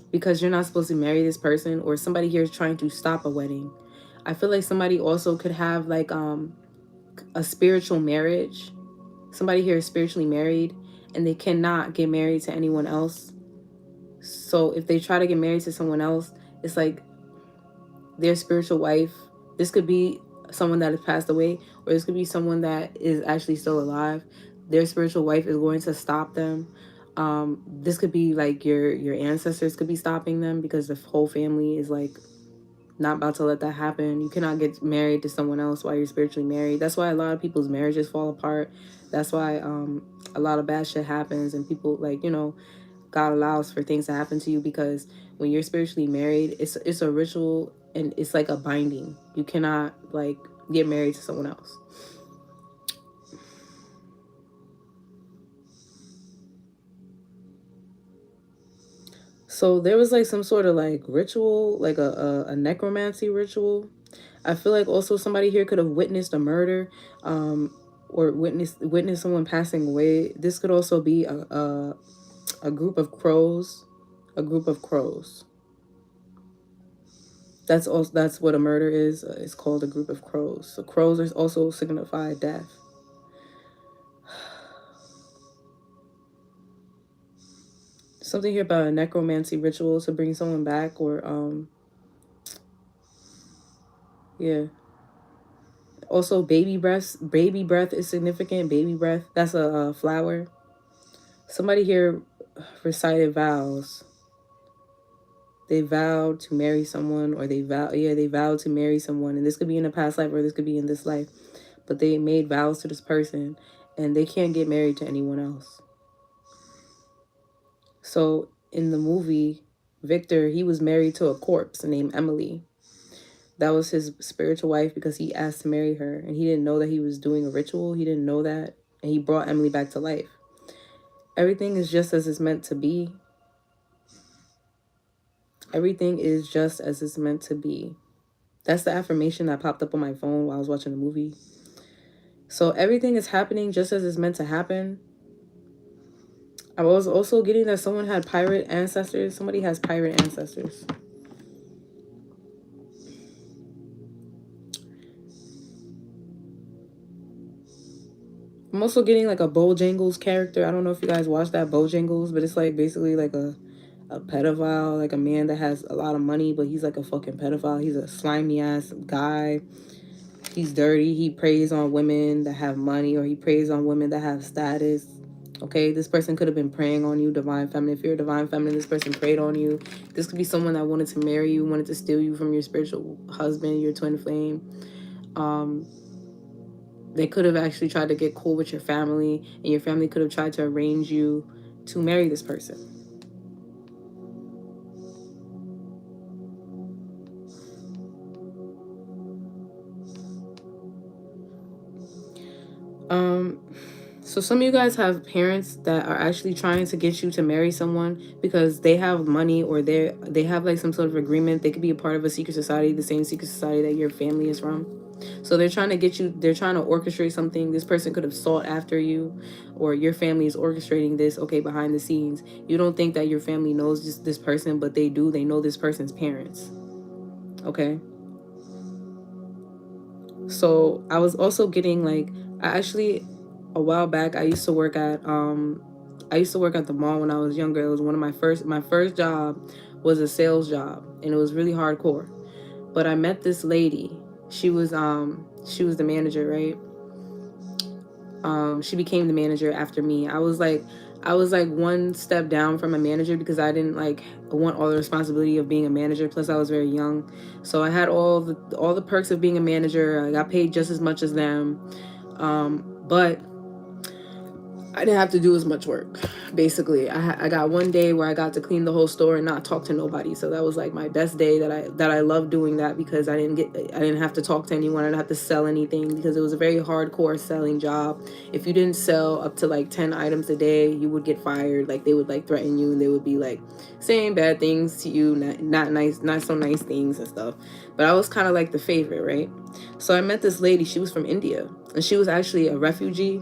because you're not supposed to marry this person, or somebody here is trying to stop a wedding. I feel like somebody also could have like a spiritual marriage. Somebody here is spiritually married, and they cannot get married to anyone else. So if they try to get married to someone else, it's like their spiritual wife. This could be someone that has passed away, or this could be someone that is actually still alive. Their spiritual wife is going to stop them. This could be like your ancestors could be stopping them, because the whole family is like not about to let that happen. You cannot get married to someone else while you're spiritually married. That's why a lot of people's marriages fall apart. That's why a lot of bad shit happens, and people, like, God allows for things to happen to you, because when you're spiritually married, it's a ritual, and it's like a binding. You cannot like get married to someone else. So there was like some sort of like ritual, like a necromancy ritual. I feel like also somebody here could have witnessed a murder, or witnessed someone passing away. This could also be a group of crows. A group of crows. That's what a murder is. It's called a group of crows. So crows are also signify death. Something here about a necromancy ritual to bring someone back, or yeah. Also, baby breath. Baby breath is significant. Baby breath. That's a flower. Somebody here recited vows. They vowed to marry someone, or they vowed to marry someone, and this could be in a past life, or this could be in this life. But they made vows to this person, and they can't get married to anyone else. So in the movie, Victor, he was married to a corpse named Emily. That was his spiritual wife, because he asked to marry her, and he didn't know that he was doing a ritual. He didn't know that, and he brought Emily back to life. Everything is just as it's meant to be. Everything is just as it's meant to be. That's the affirmation that popped up on my phone while I was watching the movie. So everything is happening just as it's meant to happen. I was also getting that someone had pirate ancestors. Somebody has pirate ancestors. I'm also getting like a Bojangles character. I don't know if you guys watch that Bojangles, but it's like basically like a pedophile, like a man that has a lot of money, but he's like a fucking pedophile. He's a slimy ass guy. He's dirty. He preys on women that have money, or he preys on women that have status. Okay, this person could have been preying on you, divine feminine. If you're a divine feminine, this person preyed on you. This could be someone that wanted to marry you, wanted to steal you from your spiritual husband, your twin flame. They could have actually tried to get cool with your family, and your family could have tried to arrange you to marry this person. So some of you guys have parents that are actually trying to get you to marry someone because they have money, or they have like some sort of agreement. They could be a part of a secret society, the same secret society that your family is from. So they're trying to get you, they're trying to orchestrate something. This person could have sought after you, or your family is orchestrating this, okay, behind the scenes. You don't think that your family knows just this person, but they do. They know this person's parents. Okay. So I was also getting like, I actually, a while back, I used to work at the mall when I was younger. It was one of my first job was a sales job, and it was really hardcore. But I met this lady. She was the manager, right? She became the manager after me. I was like one step down from a manager because I didn't like want all the responsibility of being a manager. Plus I was very young. So I had all the perks of being a manager. I got paid just as much as them. But I didn't have to do as much work. Basically, I got one day where I got to clean the whole store and not talk to nobody. So that was like my best day that I loved doing that, because I didn't have to talk to anyone. I didn't have to sell anything, because it was a very hardcore selling job. If you didn't sell up to like 10 items a day, you would get fired. Like they would like threaten you, and they would be like saying bad things to you, not so nice things and stuff. But I was kind of like the favorite, right? So I met this lady. She was from India, and she was actually a refugee.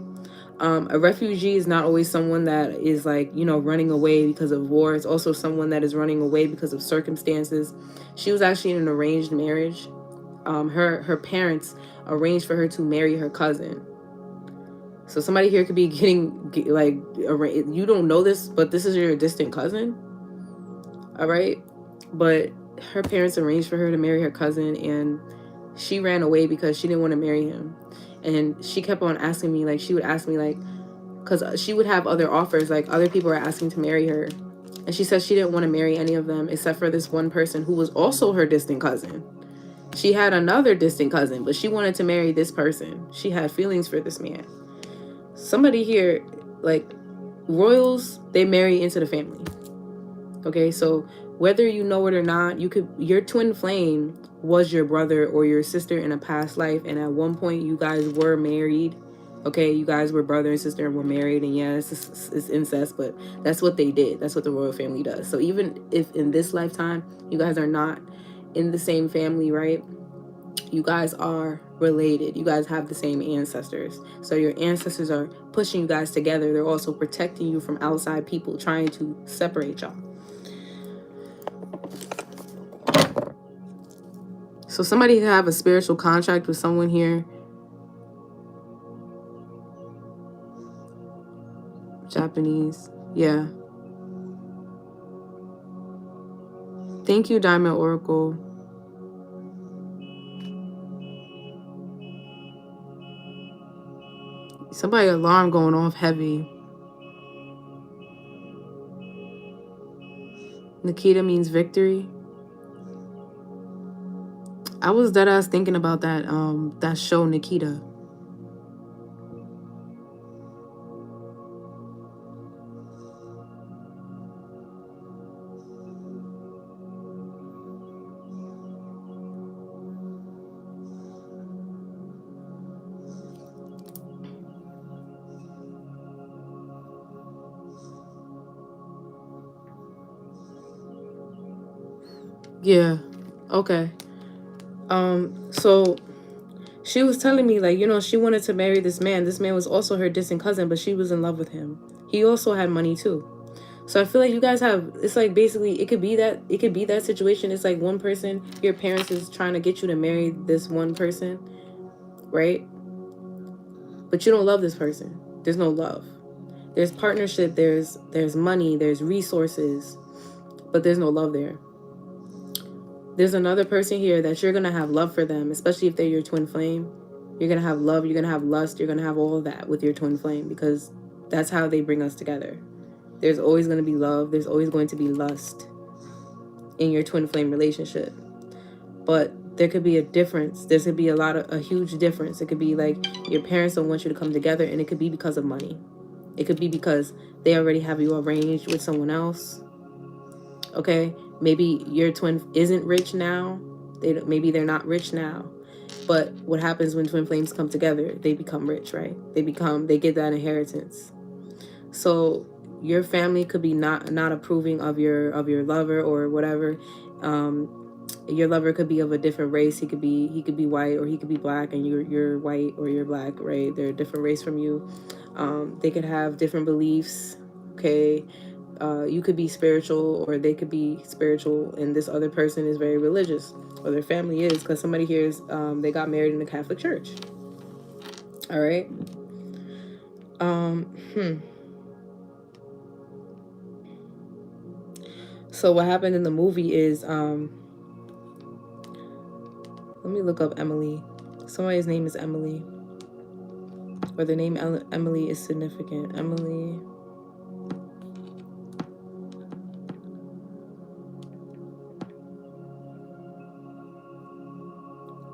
A refugee is not always someone that is like, running away because of war. It's also someone that is running away because of circumstances. She was actually in an arranged marriage. Her parents arranged for her to marry her cousin. So somebody here could be you don't know this, but this is your distant cousin. All right. But her parents arranged for her to marry her cousin, and she ran away because she didn't want to marry him. And she kept on asking me, like, she would ask me, like, because she would have other offers, like other people were asking to marry her, and she said she didn't want to marry any of them except for this one person who was also her distant cousin. She had another distant cousin, but she wanted to marry this person. She had feelings for this man. Somebody here, like, royals, they marry into the family. Okay, so whether you know it or not, your twin flame was your brother or your sister in a past life, and at one point you guys were married. Okay, you guys were brother and sister and were married, and yeah, it's incest, but that's what they did. That's what the royal family does. So even if in this lifetime you guys are not in the same family, right? You guys are related. You guys have the same ancestors. So your ancestors are pushing you guys together. They're also protecting you from outside people trying to separate y'all. So somebody could have a spiritual contract with someone here. Japanese. Yeah. Thank you, Diamond Oracle. Somebody alarm going off heavy. Nikita means victory. I was deadass thinking about that show, Nikita. Yeah. Okay. So she was telling me, like, you know, she wanted to marry this man. This man was also her distant cousin, but she was in love with him. He also had money too. So I feel like you guys have, it's like basically it could be that situation. It's like one person, your parents is trying to get you to marry this one person, right? But you don't love this person. There's no love. There's partnership, there's money, there's resources, but there's no love there. There's another person here that you're going to have love for them, especially if they're your twin flame. You're going to have love, you're going to have lust, you're going to have all of that with your twin flame, because that's how they bring us together. There's always going to be love, there's always going to be lust in your twin flame relationship. But there could be a difference. There could be a huge difference. It could be like your parents don't want you to come together, and it could be because of money. It could be because they already have you arranged with someone else. Okay, maybe your twin isn't rich now. Maybe they're not rich now. But what happens when twin flames come together? They become rich, right? They get that inheritance. So your family could be not approving of your lover or whatever. Your lover could be of a different race. He could be white, or he could be black, and you're white or you're black, right? They're a different race from you. They could have different beliefs. Okay. You could be spiritual, or they could be spiritual, and this other person is very religious, or their family is, because somebody here is they got married in the Catholic Church. All right. So what happened in the movie is let me look up Emily. Somebody's name is Emily, or the name Emily is significant.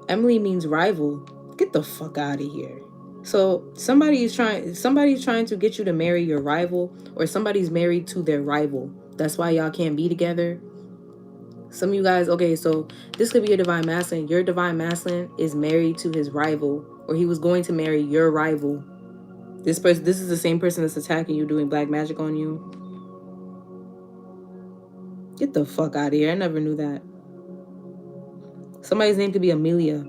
Emily means rival. Get the fuck out of here. So somebody's trying to get you to marry your rival, or somebody's married to their rival. That's why y'all can't be together. Some of you guys, okay, so this could be your divine masculine. Your divine masculine is married to his rival, or he was going to marry your rival. This is the same person that's attacking you, doing black magic on you. Get the fuck out of here. I never knew that. Somebody's name could be Amelia.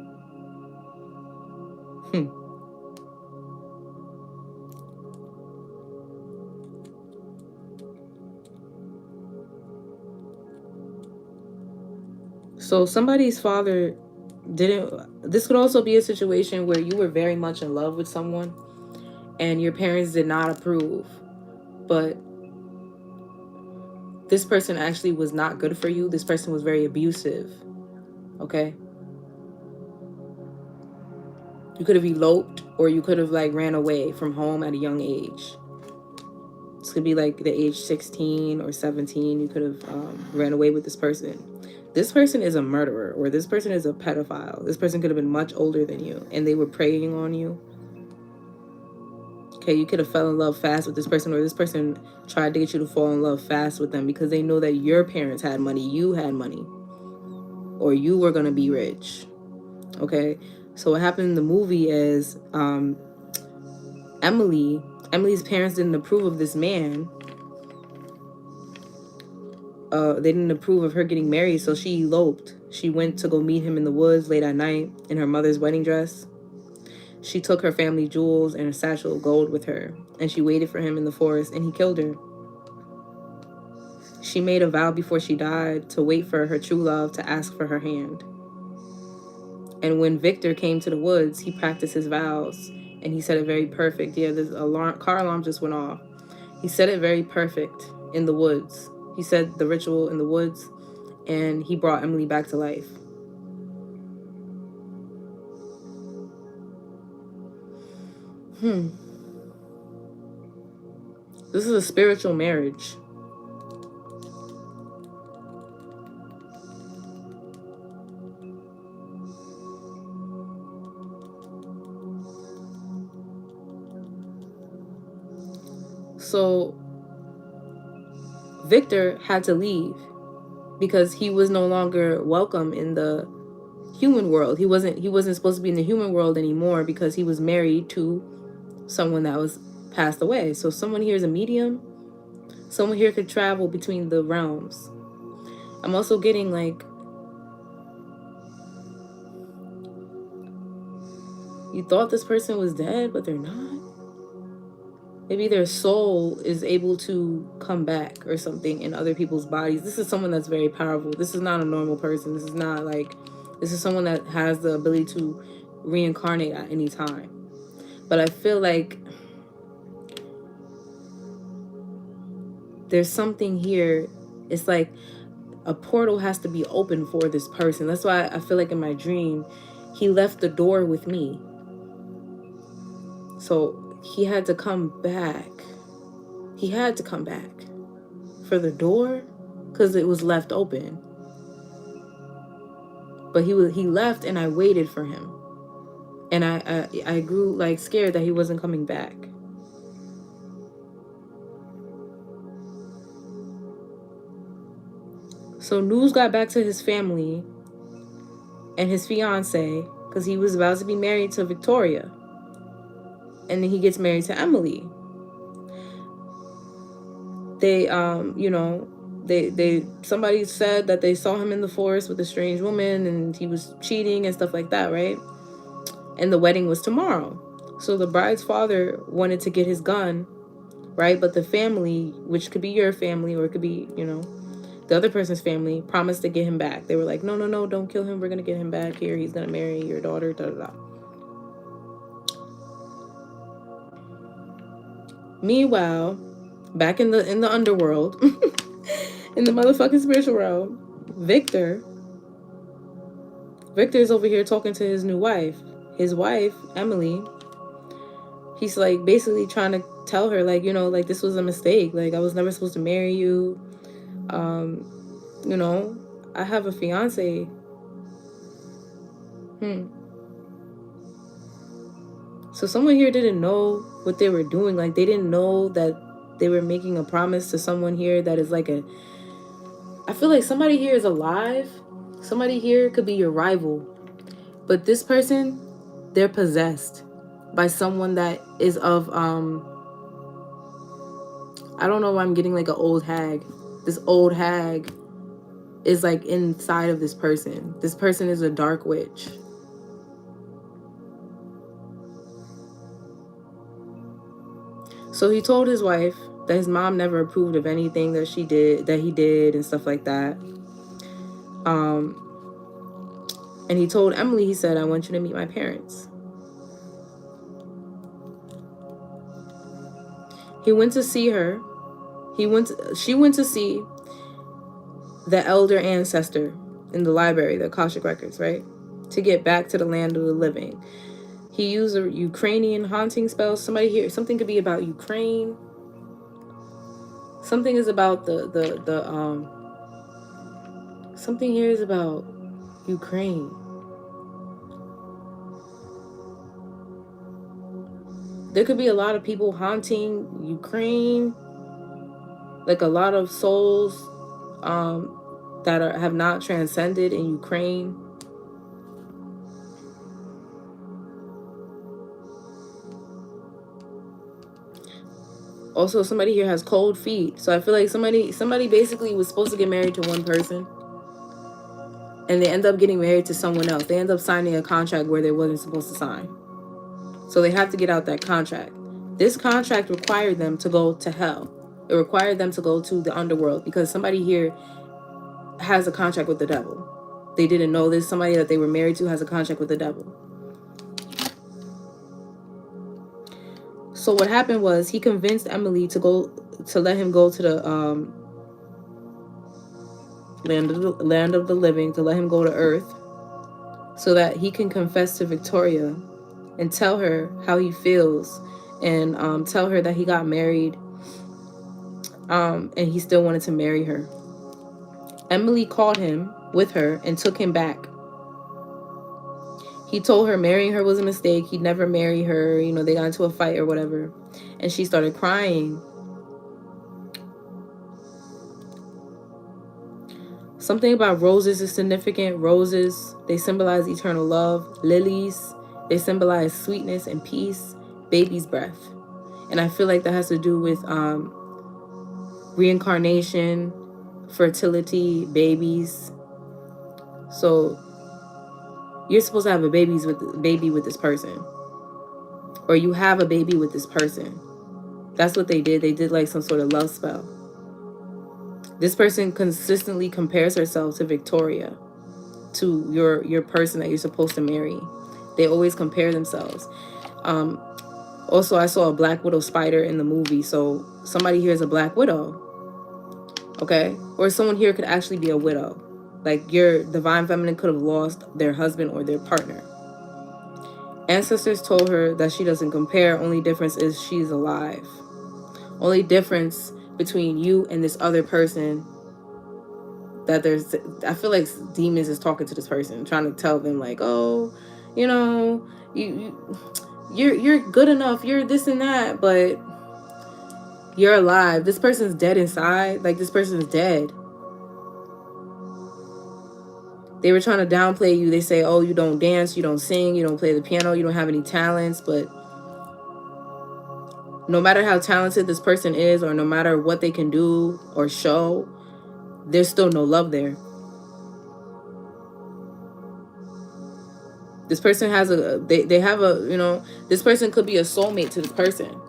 So somebody's father this could also be a situation where you were very much in love with someone and your parents did not approve, but this person actually was not good for you. This person was very abusive. Okay. You could have eloped, or you could have like ran away from home at a young age. This could be like the age 16 or 17. You could have ran away with this person. This person is a murderer, or this person is a pedophile. This person could have been much older than you, and they were preying on you. Okay, you could have fell in love fast with this person, or this person tried to get you to fall in love fast with them because they know that your parents had money, you had money, or you were going to be rich. Okay, so what happened in the movie is Emily's parents didn't approve of this man. They didn't approve of her getting married, so she eloped. She went to go meet him in the woods late at night in her mother's wedding dress. She took her family jewels and a satchel of gold with her, and she waited for him in the forest, and he killed her. She made a vow before she died to wait for her true love to ask for her hand. And when Victor came to the woods, he practiced his vows, and he said it very perfect. Yeah, car alarm just went off. He said it very perfect in the woods. He said the ritual in the woods, and he brought Emily back to life. This is a spiritual marriage. So Victor had to leave because he was no longer welcome in the human world. He wasn't supposed to be in the human world anymore because he was married to someone that was passed away. So someone here is a medium. Someone here could travel between the realms. I'm also getting like You thought this person was dead, but they're not. Maybe their soul is able to come back or something in other people's bodies. This is someone that's very powerful. This is not a normal person. This is not like, this is someone that has the ability to reincarnate at any time. But I feel like there's something here. It's like a portal has to be open for this person. That's why I feel like in my dream, he left the door with me. So he had to come back. He had to come back for the door because it was left open. But he left and I waited for him. And I grew like scared that he wasn't coming back. So news got back to his family and his fiance, because he was about to be married to Victoria. And then he gets married to Emily. They, somebody said that they saw him in the forest with a strange woman and he was cheating and stuff like that, right? And the wedding was tomorrow. So the bride's father wanted to get his gun, right? But the family, which could be your family or it could be, the other person's family, promised to get him back. They were like, no, don't kill him. We're going to get him back here. He's going to marry your daughter, da-da-da. Meanwhile, back in the underworld, in the motherfucking spiritual realm, Victor's over here talking to his new wife. His wife, Emily, he's like basically trying to tell her like, like this was a mistake. Like I was never supposed to marry you. I have a fiance. So someone here didn't know what they were doing. Like they didn't know that they were making a promise to someone here that is like I feel like somebody here is alive. Somebody here could be your rival. But this person, they're possessed by someone that is of, I don't know why I'm getting like an old hag. This old hag is like inside of this person. This person is a dark witch. So he told his wife that his mom never approved of anything that he did and stuff like that. And he told Emily, he said, I want you to meet my parents. He went to see her. She went to see the elder ancestor in the library, the Akashic records, right? To get back to the land of the living. He used a Ukrainian haunting spell. Somebody here, something could be about Ukraine. Something is about something here is about Ukraine. There could be a lot of people haunting Ukraine. Like a lot of souls that have not transcended in Ukraine. Also, somebody here has cold feet. So I feel like somebody basically was supposed to get married to one person. And they end up getting married to someone else. They end up signing a contract where they wasn't supposed to sign. So they have to get out that contract. This contract required them to go to hell. It required them to go to the underworld because somebody here has a contract with the devil. They didn't know this. Somebody that they were married to has a contract with the devil. So what happened was he convinced Emily to let him go to the land of the living, to let him go to Earth, so that he can confess to Victoria and tell her how he feels, and tell her that he got married, and he still wanted to marry her. Emily called him with her and took him back. He told her marrying her was a mistake. He'd never marry her. They got into a fight or whatever. And she started crying. Something about roses is significant. Roses, they symbolize eternal love. Lilies, they symbolize sweetness and peace. Baby's breath. And I feel like that has to do with reincarnation, fertility, babies. So you're supposed to have a baby with this person. or you have a baby with this person. That's what they did. They did like some sort of love spell. This person consistently compares herself to Victoria, to your person that you're supposed to marry. They always compare themselves. Also, I saw a Black Widow spider in the movie, so somebody here is a Black Widow, okay? Or someone here could actually be a widow. Like your divine feminine could have lost their husband or their partner. Ancestors told her that she doesn't compare. Only difference is she's alive. Only difference between you and this other person, that there's, I feel like demons is talking to this person, trying to tell them like, oh, you know, you're good enough, you're this and that, but you're alive. This person's dead inside. Like, this person is dead. They were trying to downplay you. They say, oh, you don't dance, you don't sing, you don't play the piano, you don't have any talents. But no matter how talented this person is, or no matter what they can do or show, there's still no love there. This person has they have a, you know, this person could be a soulmate to this person,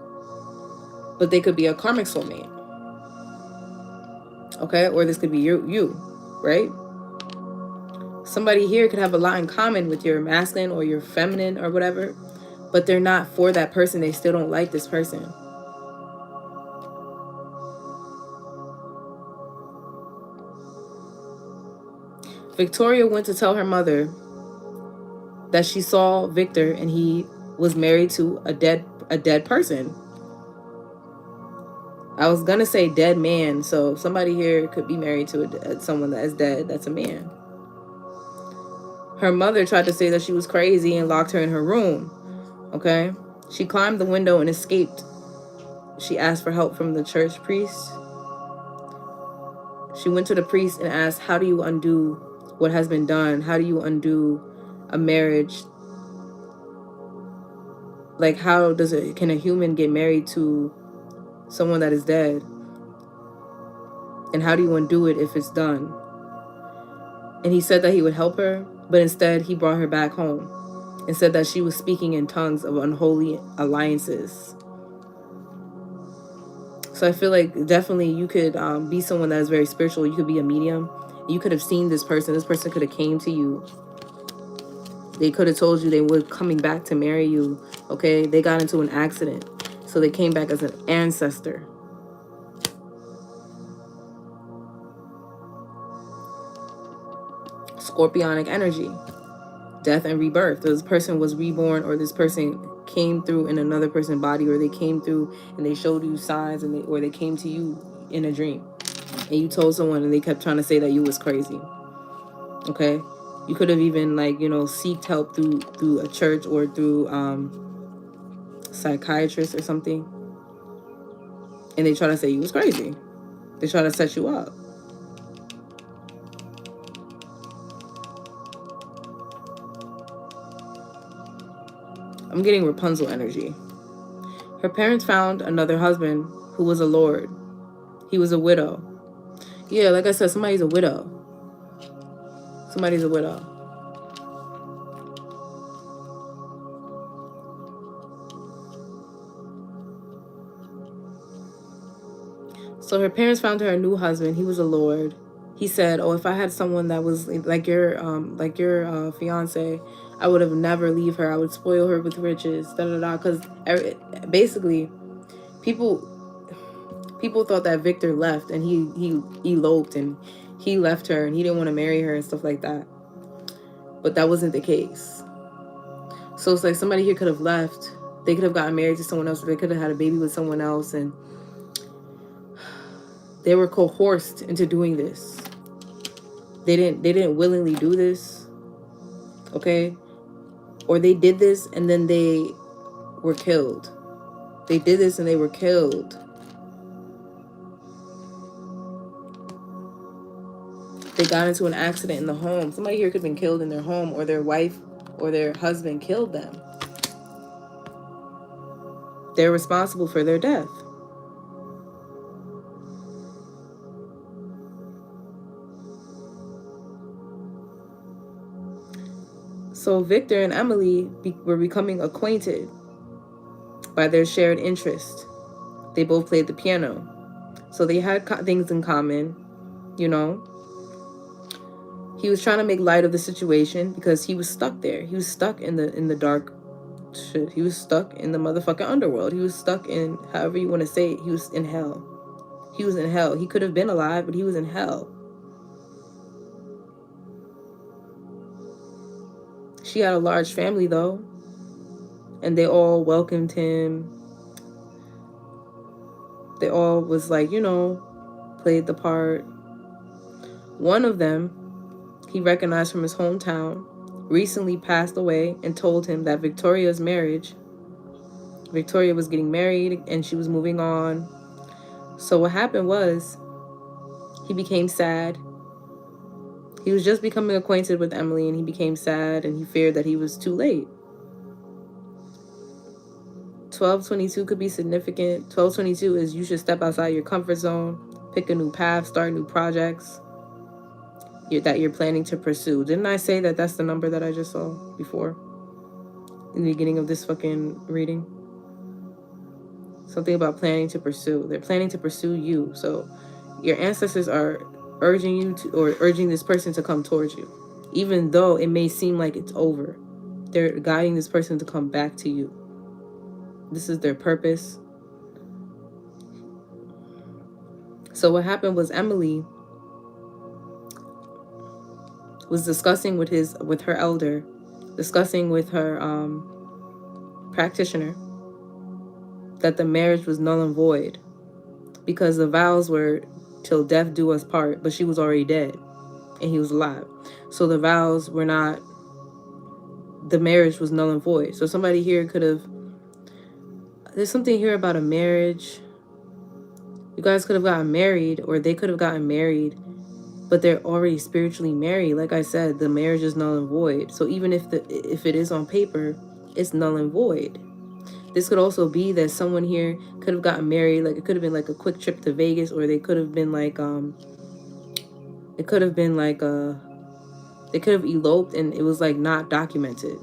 but they could be a karmic soulmate. Okay? Or this could be you, right? Somebody here could have a lot in common with your masculine or your feminine or whatever, but they're not for that person. They still don't like this person. Victoria went to tell her mother that she saw Victor and he was married to a dead person. I was gonna say dead man, so somebody here could be married to someone that is dead. That's a man. Her mother tried to say that she was crazy and locked her in her room. Okay? She climbed the window and escaped. She asked for help from the church priest. She went to the priest and asked, how do you undo what has been done? How do you undo a marriage? Like, how can a human get married to someone that is dead? And how do you undo it if it's done? And he said that he would help her, but instead he brought her back home and said that she was speaking in tongues of unholy alliances. So I feel like definitely you could be someone that is very spiritual. You could be a medium. You could have seen this person. This person could have came to you. They could have told you they were coming back to marry you. Okay, they got into an accident, so they came back as an ancestor. Scorpionic energy, death and rebirth. This person was reborn, or this person came through in another person's body, or they came through and they showed you signs, and or they came to you in a dream, and you told someone, and they kept trying to say that you was crazy. Okay, you could have even, like, you know, seeked help through a church or through psychiatrist or something, and they try to say you was crazy. They try to set you up. I'm getting Rapunzel energy. Her parents found another husband who was a lord. He was a widow. Yeah, like I said, somebody's a widow. Somebody's a widow. So her parents found her a new husband. He was a lord. He said, "Oh, if I had someone that was like your fiance, I would have never leave her. I would spoil her with riches." Da da da. Because basically, people thought that Victor left and he eloped and he left her and he didn't want to marry her and stuff like that. But that wasn't the case. So it's like somebody here could have left. They could have gotten married to someone else, or they could have had a baby with someone else, and they were coerced into doing this. They didn't willingly do this. Okay? Or they did this and then they were killed. They did this and they were killed. They got into an accident in the home. Somebody here could have been killed in their home, or their wife or their husband killed them. They're responsible for their death. So Victor and Emily were becoming acquainted. by their shared interest. They both played the piano. So they had things in common, you know. He was trying to make light of the situation because he was stuck there. He was stuck in the dark shit. He was stuck in the motherfucking underworld. He was stuck in, however you want to say it, he was in hell. He was in hell. He could have been alive, but he was in hell. She had a large family though, and they all welcomed him. They all was like, you know, played the part. One of them, he recognized from his hometown, recently passed away and told him that Victoria was getting married and she was moving on. So what happened was, he became sad. He was just becoming acquainted with Emily and he became sad and he feared that he was too late. 1222 could be significant. 1222 is you should step outside your comfort zone, pick a new path, start new projects that you're planning to pursue. Didn't I say that that's the number that I just saw before in the beginning of this fucking reading? Something about planning to pursue. They're planning to pursue you. So your ancestors are urging this person to come towards you. Even though it may seem like it's over, they're guiding this person to come back to you. This is their purpose. So what happened was Emily was discussing with her elder, discussing with her practitioner, that the marriage was null and void because the vows were till death do us part, but she was already dead and he was alive. So the vows were not, the marriage was null and void. So somebody here could have, there's something here about a marriage. You guys could have gotten married, or they could have gotten married, but they're already spiritually married. Like I said, the marriage is null and void. So even if it is on paper, it's null and void. This could also be that someone here could have gotten married. Like it could have been like a quick trip to Vegas, or they could have been like they could have eloped and it was like not documented.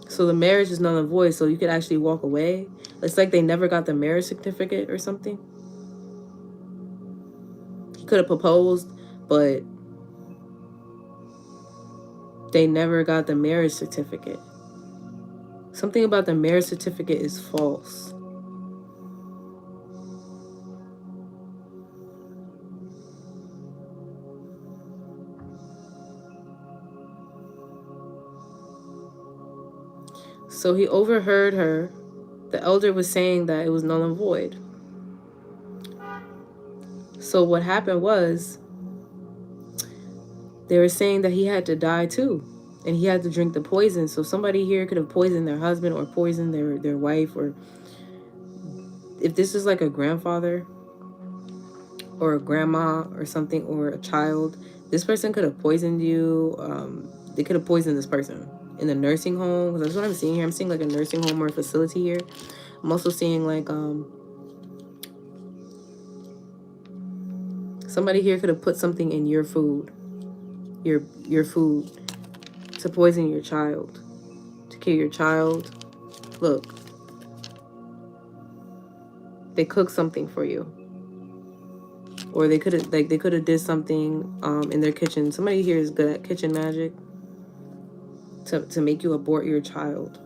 So the marriage is null and void. So you could actually walk away. It's like they never got the marriage certificate or something. He could have proposed, but they never got the marriage certificate. Something about the marriage certificate is false. So he overheard her. The elder was saying that it was null and void. So what happened was, they were saying that he had to die too. And he had to drink the poison. So somebody here could have poisoned their husband or poisoned their wife. Or if this is like a grandfather or a grandma or something, or a child, this person could have poisoned you. They could have poisoned this person in the nursing home. That's what I'm seeing here. I'm seeing like a nursing home or a facility here. I'm also seeing like somebody here could have put something in your food, your food, to poison your child, to kill your child. Look, they cooked something for you, or they could have did something in their kitchen. Somebody here is good at kitchen magic to make you abort your child.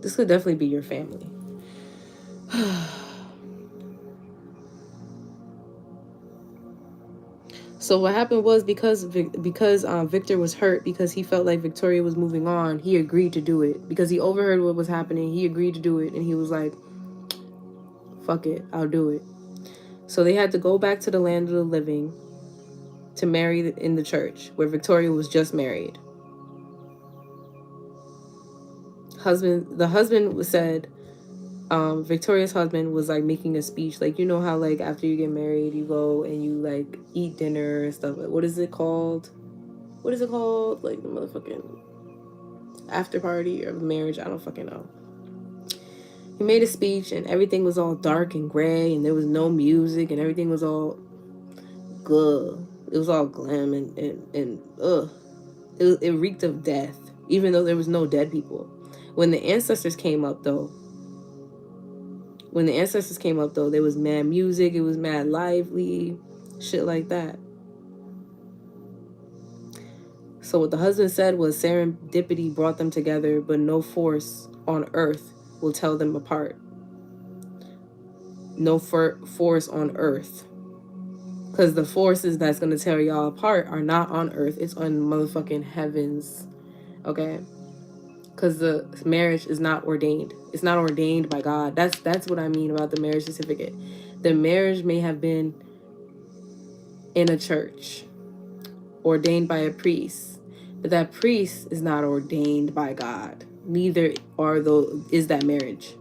This could definitely be your family. So what happened was, because Victor was hurt because he felt like Victoria was moving on, he agreed to do it. Because he overheard what was happening, he agreed to do it. And he was like, fuck it, I'll do it. So they had to go back to the land of the living to marry in the church where Victoria was just married. The husband said, Victoria's husband was like making a speech, like, you know how like after you get married you go and you like eat dinner and stuff. What is it called? Like the motherfucking after party of marriage. I don't fucking know. He made a speech and everything was all dark and gray and there was no music and everything was all good. It was all glam and ugh. It reeked of death, even though there was no dead people. When the ancestors came up, though, there was mad music. It was mad lively, shit like that. So what the husband said was serendipity brought them together, but no force on earth will tell them apart. No force on earth. Because the forces that's going to tear y'all apart are not on earth. It's on motherfucking heavens. Okay? Because the marriage is not ordained. It's not ordained by God. That's what I mean about the marriage certificate. The marriage may have been in a church, ordained by a priest, but that priest is not ordained by God. Neither is that marriage.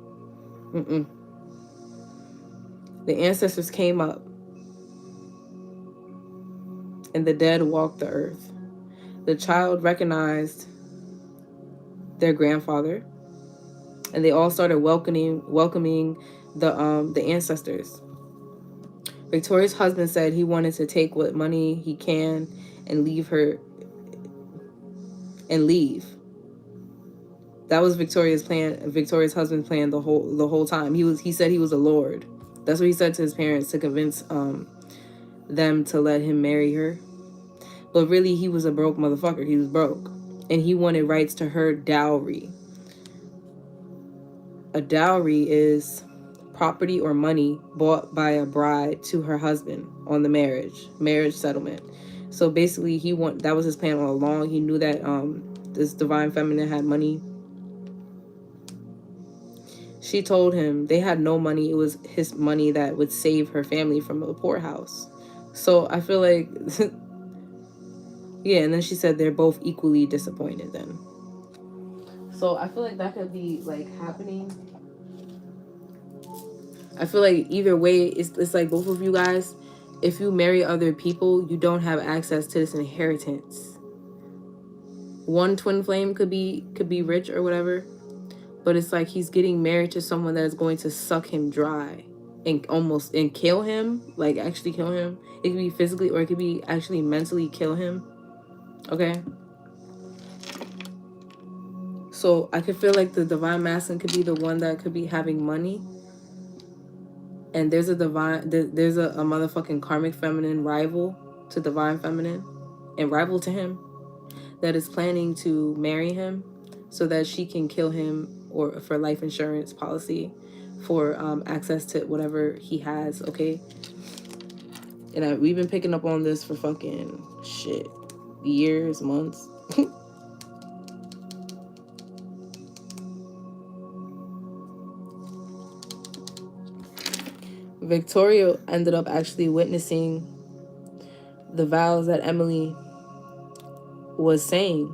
The ancestors came up, and the dead walked the earth. The child recognized their grandfather, and they all started welcoming the ancestors. Victoria's husband said he wanted to take what money he can and leave. That was Victoria's plan. Victoria's husband's plan the whole time. He said he was a lord. That's what he said to his parents to convince them to let him marry her. But really, he was a broke motherfucker. He was broke, and he wanted rights to her dowry. A dowry is property or money bought by a bride to her husband on the marriage settlement. So basically, that was his plan all along. He knew that this divine feminine had money. She told him they had no money. It was his money that would save her family from a poorhouse. So I feel like, yeah. And then she said they're both equally disappointed then. So I feel like that could be like happening. I feel like either way, it's like both of you guys, if you marry other people, you don't have access to this inheritance. One twin flame could be rich or whatever, but it's like he's getting married to someone that is going to suck him dry and kill him, like actually kill him. It could be physically or it could be actually mentally kill him. Okay? So I could feel like the divine masculine could be the one that could be having money. And there's a motherfucking karmic feminine rival to divine feminine and rival to him that is planning to marry him so that she can kill him or for life insurance policy for access to whatever he has, okay? And we've been picking up on this for fucking shit, years, months. Victoria ended up actually witnessing the vows that Emily was saying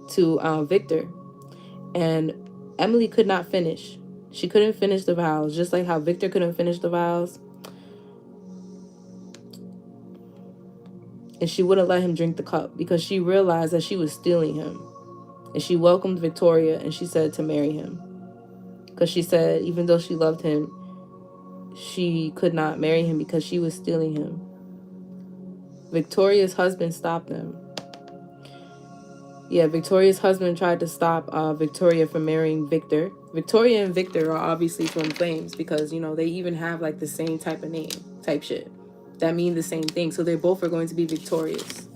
to Victor. And Emily could not finish. She couldn't finish the vows, just like how Victor couldn't finish the vows. And she wouldn't let him drink the cup because she realized that she was stealing him. And she welcomed Victoria and she said to marry him. Because she said even though she loved him, she could not marry him because she was stealing him. Victoria's husband stopped them. Yeah, Victoria's husband tried to stop Victoria from marrying Victor. Victoria and Victor are obviously twin flames because, you know, they even have like the same type of name, type shit. That mean the same thing. So they both are going to be victorious.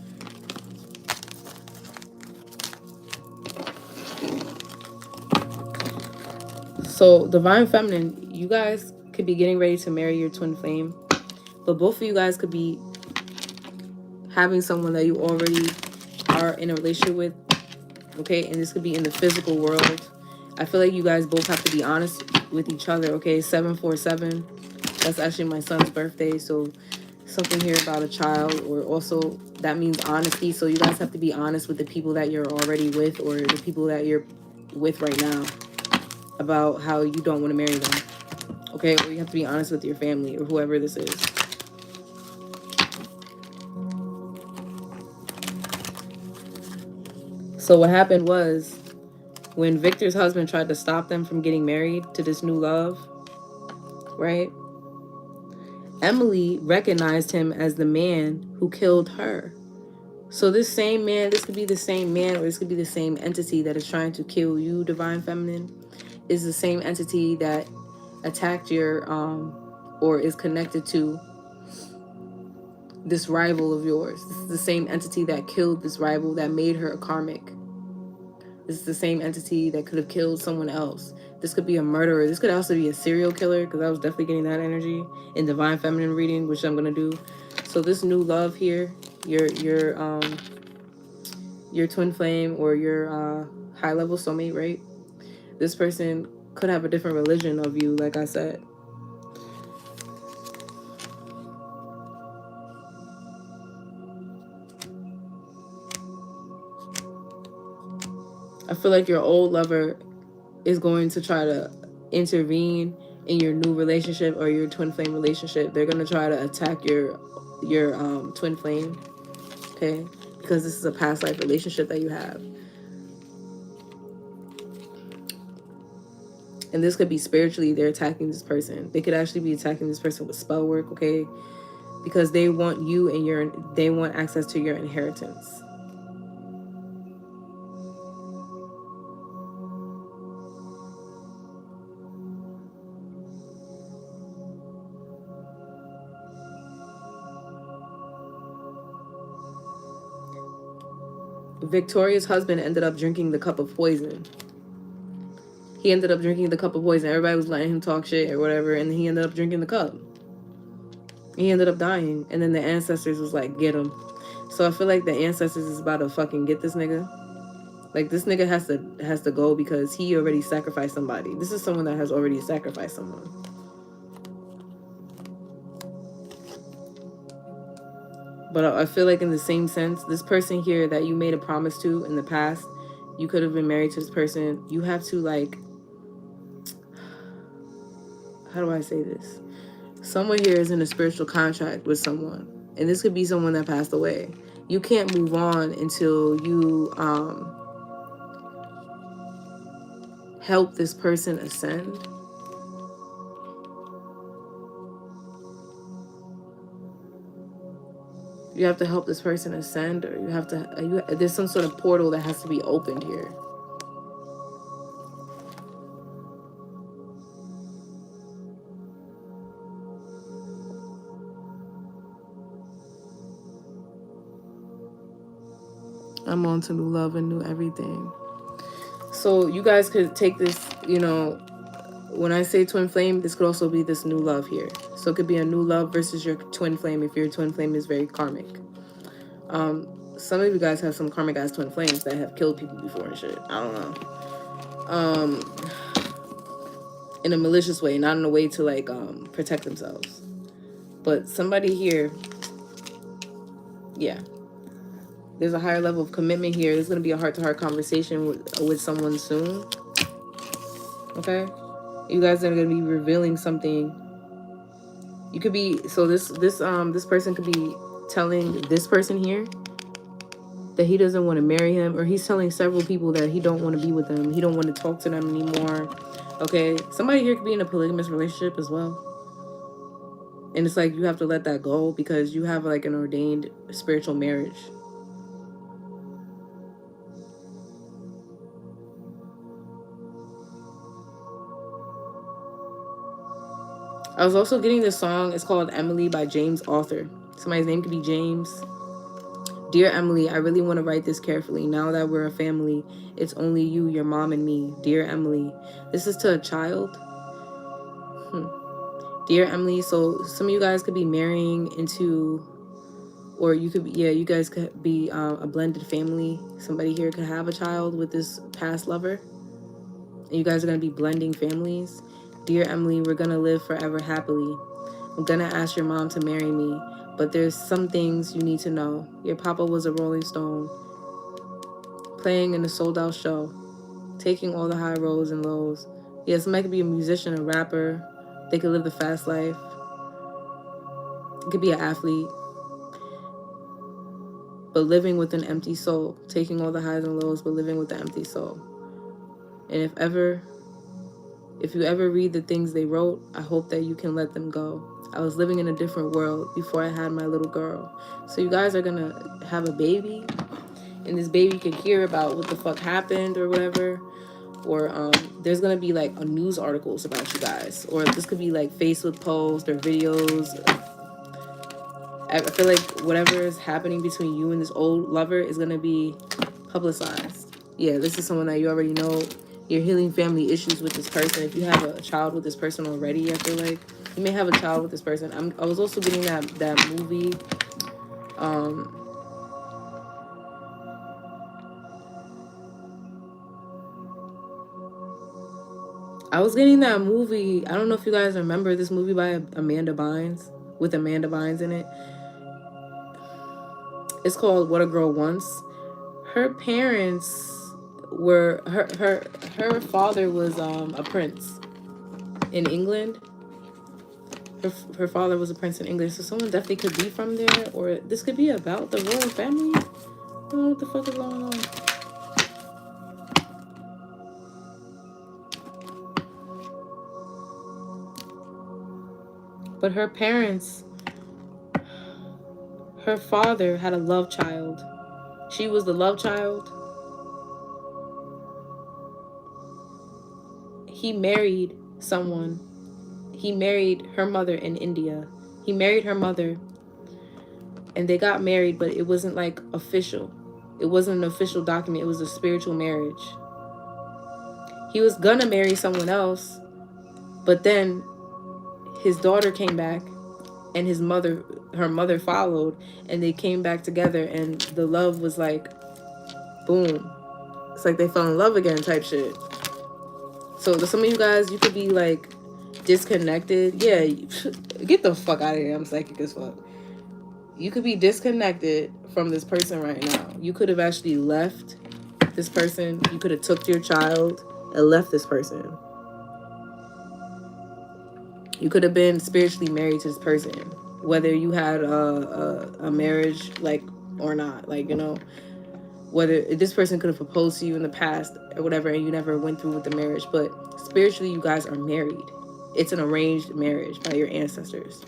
So divine feminine, you guys could be getting ready to marry your twin flame. But both of you guys could be having someone that you already are in a relationship with, okay? And this could be in the physical world. I feel like you guys both have to be honest with each other, okay? 747, that's actually my son's birthday, so something here about a child, or also that means honesty. So you guys have to be honest with the people that you're already with or the people that you're with right now about how you don't want to marry them, okay? Or you have to be honest with your family or whoever this is. So what happened was when Victor's husband tried to stop them from getting married to this new love, right? Emily recognized him as the man who killed her. So this same man, this could be the same man, or this could be the same entity that is trying to kill you, Divine Feminine, is the same entity that attacked your, or is connected to this rival of yours. This is the same entity that killed this rival, that made her a karmic. This is the same entity that could have killed someone else. This could be a murderer. This could also be a serial killer, because I was definitely getting that energy in Divine Feminine reading, which I'm going to do. So this new love here, your twin flame or your high level soulmate, right? This person could have a different religion of you, like I said. I feel like your old lover is going to try to intervene in your new relationship or your twin flame relationship. They're going to try to attack your twin flame, okay? Because this is a past life relationship that you have. And this could be spiritually, they're attacking this person. They could actually be attacking this person with spell work, okay? Because they want you and they want access to your inheritance. Victoria's husband ended up drinking the cup of poison. He ended up drinking the cup of poison. Everybody was letting him talk shit or whatever, and he ended up drinking the cup. He ended up dying, and then the ancestors was like, get him. So I feel like the ancestors is about to fucking get this nigga. Like, this nigga has to go because he already sacrificed somebody. This is someone that has already sacrificed someone. But I feel like in the same sense, this person here that you made a promise to in the past, you could have been married to this person. You have to, like, how do I say this? Someone here is in a spiritual contract with someone. And this could be someone that passed away. You can't move on until you help this person ascend. You have to help this person ascend, or you have to, there's some sort of portal that has to be opened here. I'm on to new love and new everything. So you guys could take this, you know, when I say twin flame, this could also be this new love here. So it could be a new love versus your twin flame if your twin flame is very karmic. Some of you guys have some karmic ass twin flames that have killed people before and shit. I don't know. In a malicious way, not in a way to like protect themselves. But somebody here, yeah. There's a higher level of commitment here. There's going to be a heart-to-heart conversation with someone soon. Okay? You guys are going to be revealing something. You could be, so this person could be telling this person here that he doesn't want to marry him, or he's telling several people that he don't want to be with them. He don't want to talk to them anymore. Okay? Somebody here could be in a polygamous relationship as well. And it's like you have to let that go because you have like an ordained spiritual marriage. I was also getting this song. It's called Emily by James Author. Somebody's name could be James. Dear Emily, I really want to write this carefully. Now that we're a family, it's only you, your mom, and me. Dear Emily. This is to a child. Dear Emily, so some of you guys could be marrying into, or you could be, yeah, you guys could be a blended family. Somebody here could have a child with this past lover. And you guys are going to be blending families. Dear Emily, we're going to live forever happily. I'm going to ask your mom to marry me, but there's some things you need to know. Your papa was a Rolling Stone, playing in a sold-out show, taking all the high roads and lows. Yeah, somebody could be a musician, a rapper. They could live the fast life. It could be an athlete. But living with an empty soul, taking all the highs and lows, but living with an empty soul. And if you ever read the things they wrote, I hope that you can let them go. I was living in a different world before I had my little girl. So you guys are gonna have a baby, and this baby could hear about what the fuck happened or whatever. Or there's gonna be like news articles about you guys, or this could be like Facebook posts or videos. I feel like whatever is happening between you and this old lover is gonna be publicized. Yeah, this is someone that you already know. You're healing family issues with this person. If you have a child with this person already, I feel like you may have a child with this person. I was also getting that movie. I was getting that movie. I don't know if you guys remember this movie by Amanda Bynes, with Amanda Bynes in it. It's called What a Girl Wants. Her parents were her father was a prince in England. Her father was a prince in England, so someone definitely could be from there, or this could be about the royal family. I don't know what the fuck is going on. But her parents, her father had a love child. She was the love child. He married someone. He married her mother in India. He married her mother, and they got married, but it wasn't like official. It wasn't an official document. It was a spiritual marriage. He was gonna marry someone else, but then his daughter came back, and her mother followed, and they came back together, and the love was like, boom. It's like they fell in love again type shit. So some of you guys, you could be like disconnected. Yeah, get the fuck out of here. I'm psychic as fuck. You could be disconnected from this person right now. You could have actually left this person. You could have took your child and left this person. You could have been spiritually married to this person, whether you had a marriage, like, or not, like, you know, whether this person could have proposed to you in the past or whatever, and you never went through with the marriage, but spiritually you guys are married. It's an arranged marriage by your ancestors.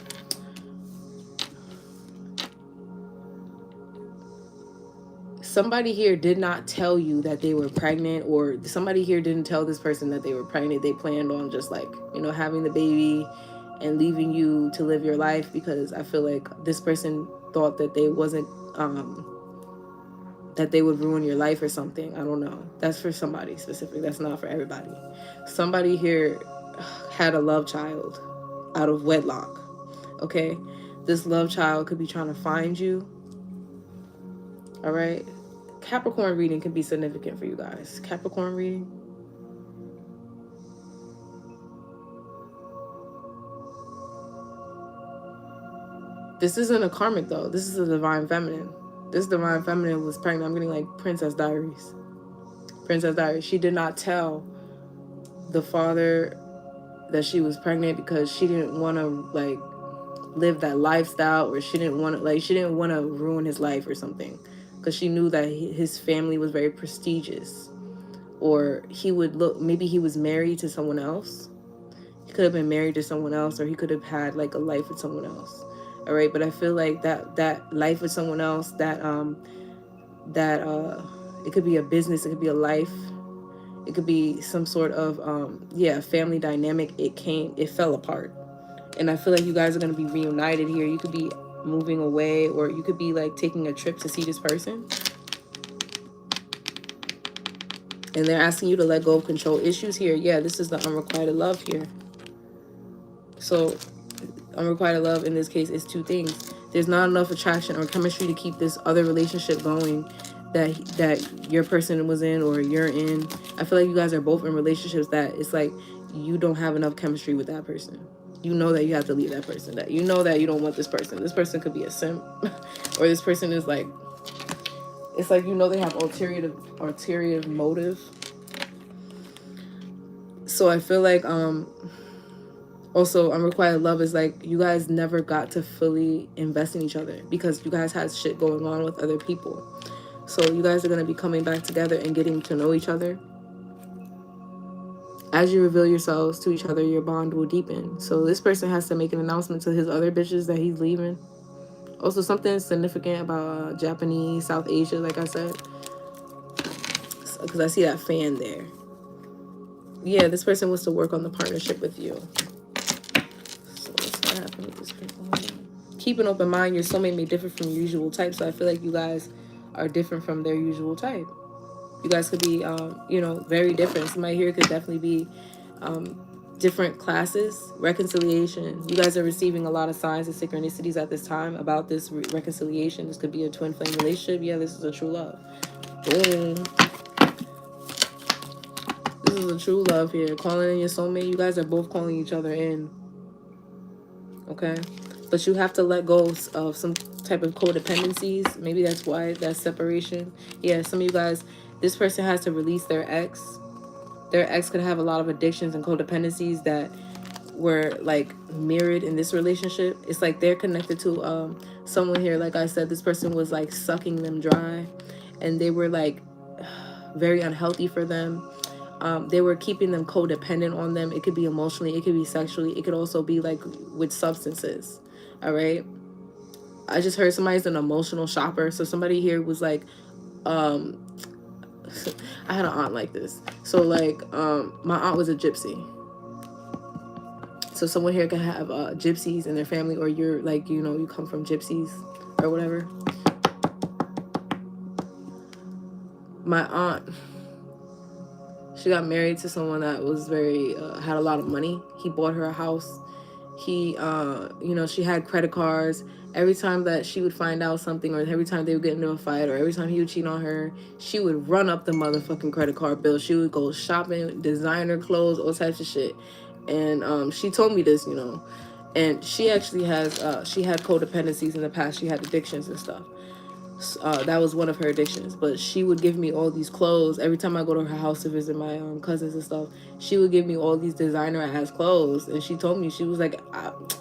Somebody here did not tell you that they were pregnant, or somebody here didn't tell this person that they were pregnant. They planned on just like, you know, having the baby and leaving you to live your life, because I feel like this person thought that they wasn't, that they would ruin your life or something. I don't know. That's for somebody specific. That's not for everybody. Somebody here had a love child out of wedlock. Okay? This love child could be trying to find you. All right? Capricorn reading can be significant for you guys. Capricorn reading. This isn't a karmic though. This is a divine feminine. This divine feminine was pregnant. I'm getting like Princess Diaries. Princess Diaries. She did not tell the father that she was pregnant because she didn't want to like live that lifestyle, or she didn't want to ruin his life or something, because she knew that his family was very prestigious, or maybe he was married to someone else. He could have been married to someone else, or he could have had like a life with someone else. All right, but I feel like that life with someone else, that it could be a business, it could be a life, it could be some sort of family dynamic. It fell apart, and I feel like you guys are going to be reunited here. You could be moving away, or you could be like taking a trip to see this person, and they're asking you to let go of control issues here. Yeah, this is the unrequited love here. So unrequited love in this case is two things. There's not enough attraction or chemistry to keep this other relationship going that your person was in or you're in. I feel like you guys are both in relationships that it's like you don't have enough chemistry with that person. You know that you have to leave that person. That you know that you don't want this person. This person could be a simp, or this person is like, it's like, you know, they have ulterior motive. So I feel like also unrequited love is like you guys never got to fully invest in each other because you guys had shit going on with other people. So you guys are going to be coming back together and getting to know each other. As you reveal yourselves to each other, your bond will deepen. So this person has to make an announcement to his other bitches that he's leaving. Also, something significant about Japanese, South Asia, like I said, because I see that fan there. Yeah, this person wants to work on the partnership with you. So what's gonna happen with this person? Keep an open mind. Your soulmate may differ from your usual type, so I feel like you guys are different from their usual type. You guys could be, very different. Somebody here could definitely be different classes. Reconciliation. You guys are receiving a lot of signs and synchronicities at this time about this reconciliation. This could be a twin flame relationship. Yeah, this is a true love. Boom. This is a true love here. Calling in your soulmate. You guys are both calling each other in. Okay? But you have to let go of some type of codependencies. Maybe that's why that separation. Yeah, some of you guys, this person has to release their ex. Their ex could have a lot of addictions and codependencies that were like mirrored in this relationship. It's like they're connected to someone here. Like I said, this person was like sucking them dry, and they were like very unhealthy for them. They were keeping them codependent on them. It could be emotionally, it could be sexually, it could also be like with substances. All right. I just heard somebody's an emotional shopper. So somebody here was like, I had an aunt like this. So like, my aunt was a gypsy. So someone here can have gypsies in their family, or you're like, you come from gypsies or whatever. My aunt, she got married to someone that was very, had a lot of money. He bought her a house. He, she had credit cards. Every time that she would find out something, or every time they would get into a fight, or every time he would cheat on her, she would run up the motherfucking credit card bill. She would go shopping, designer clothes, all types of shit. And she told me this, and she actually has, she had codependencies in the past. She had addictions and stuff. That was one of her addictions. But she would give me all these clothes every time I go to her house to visit my cousins and stuff. She would give me all these designer ass clothes, and she told me, she was like,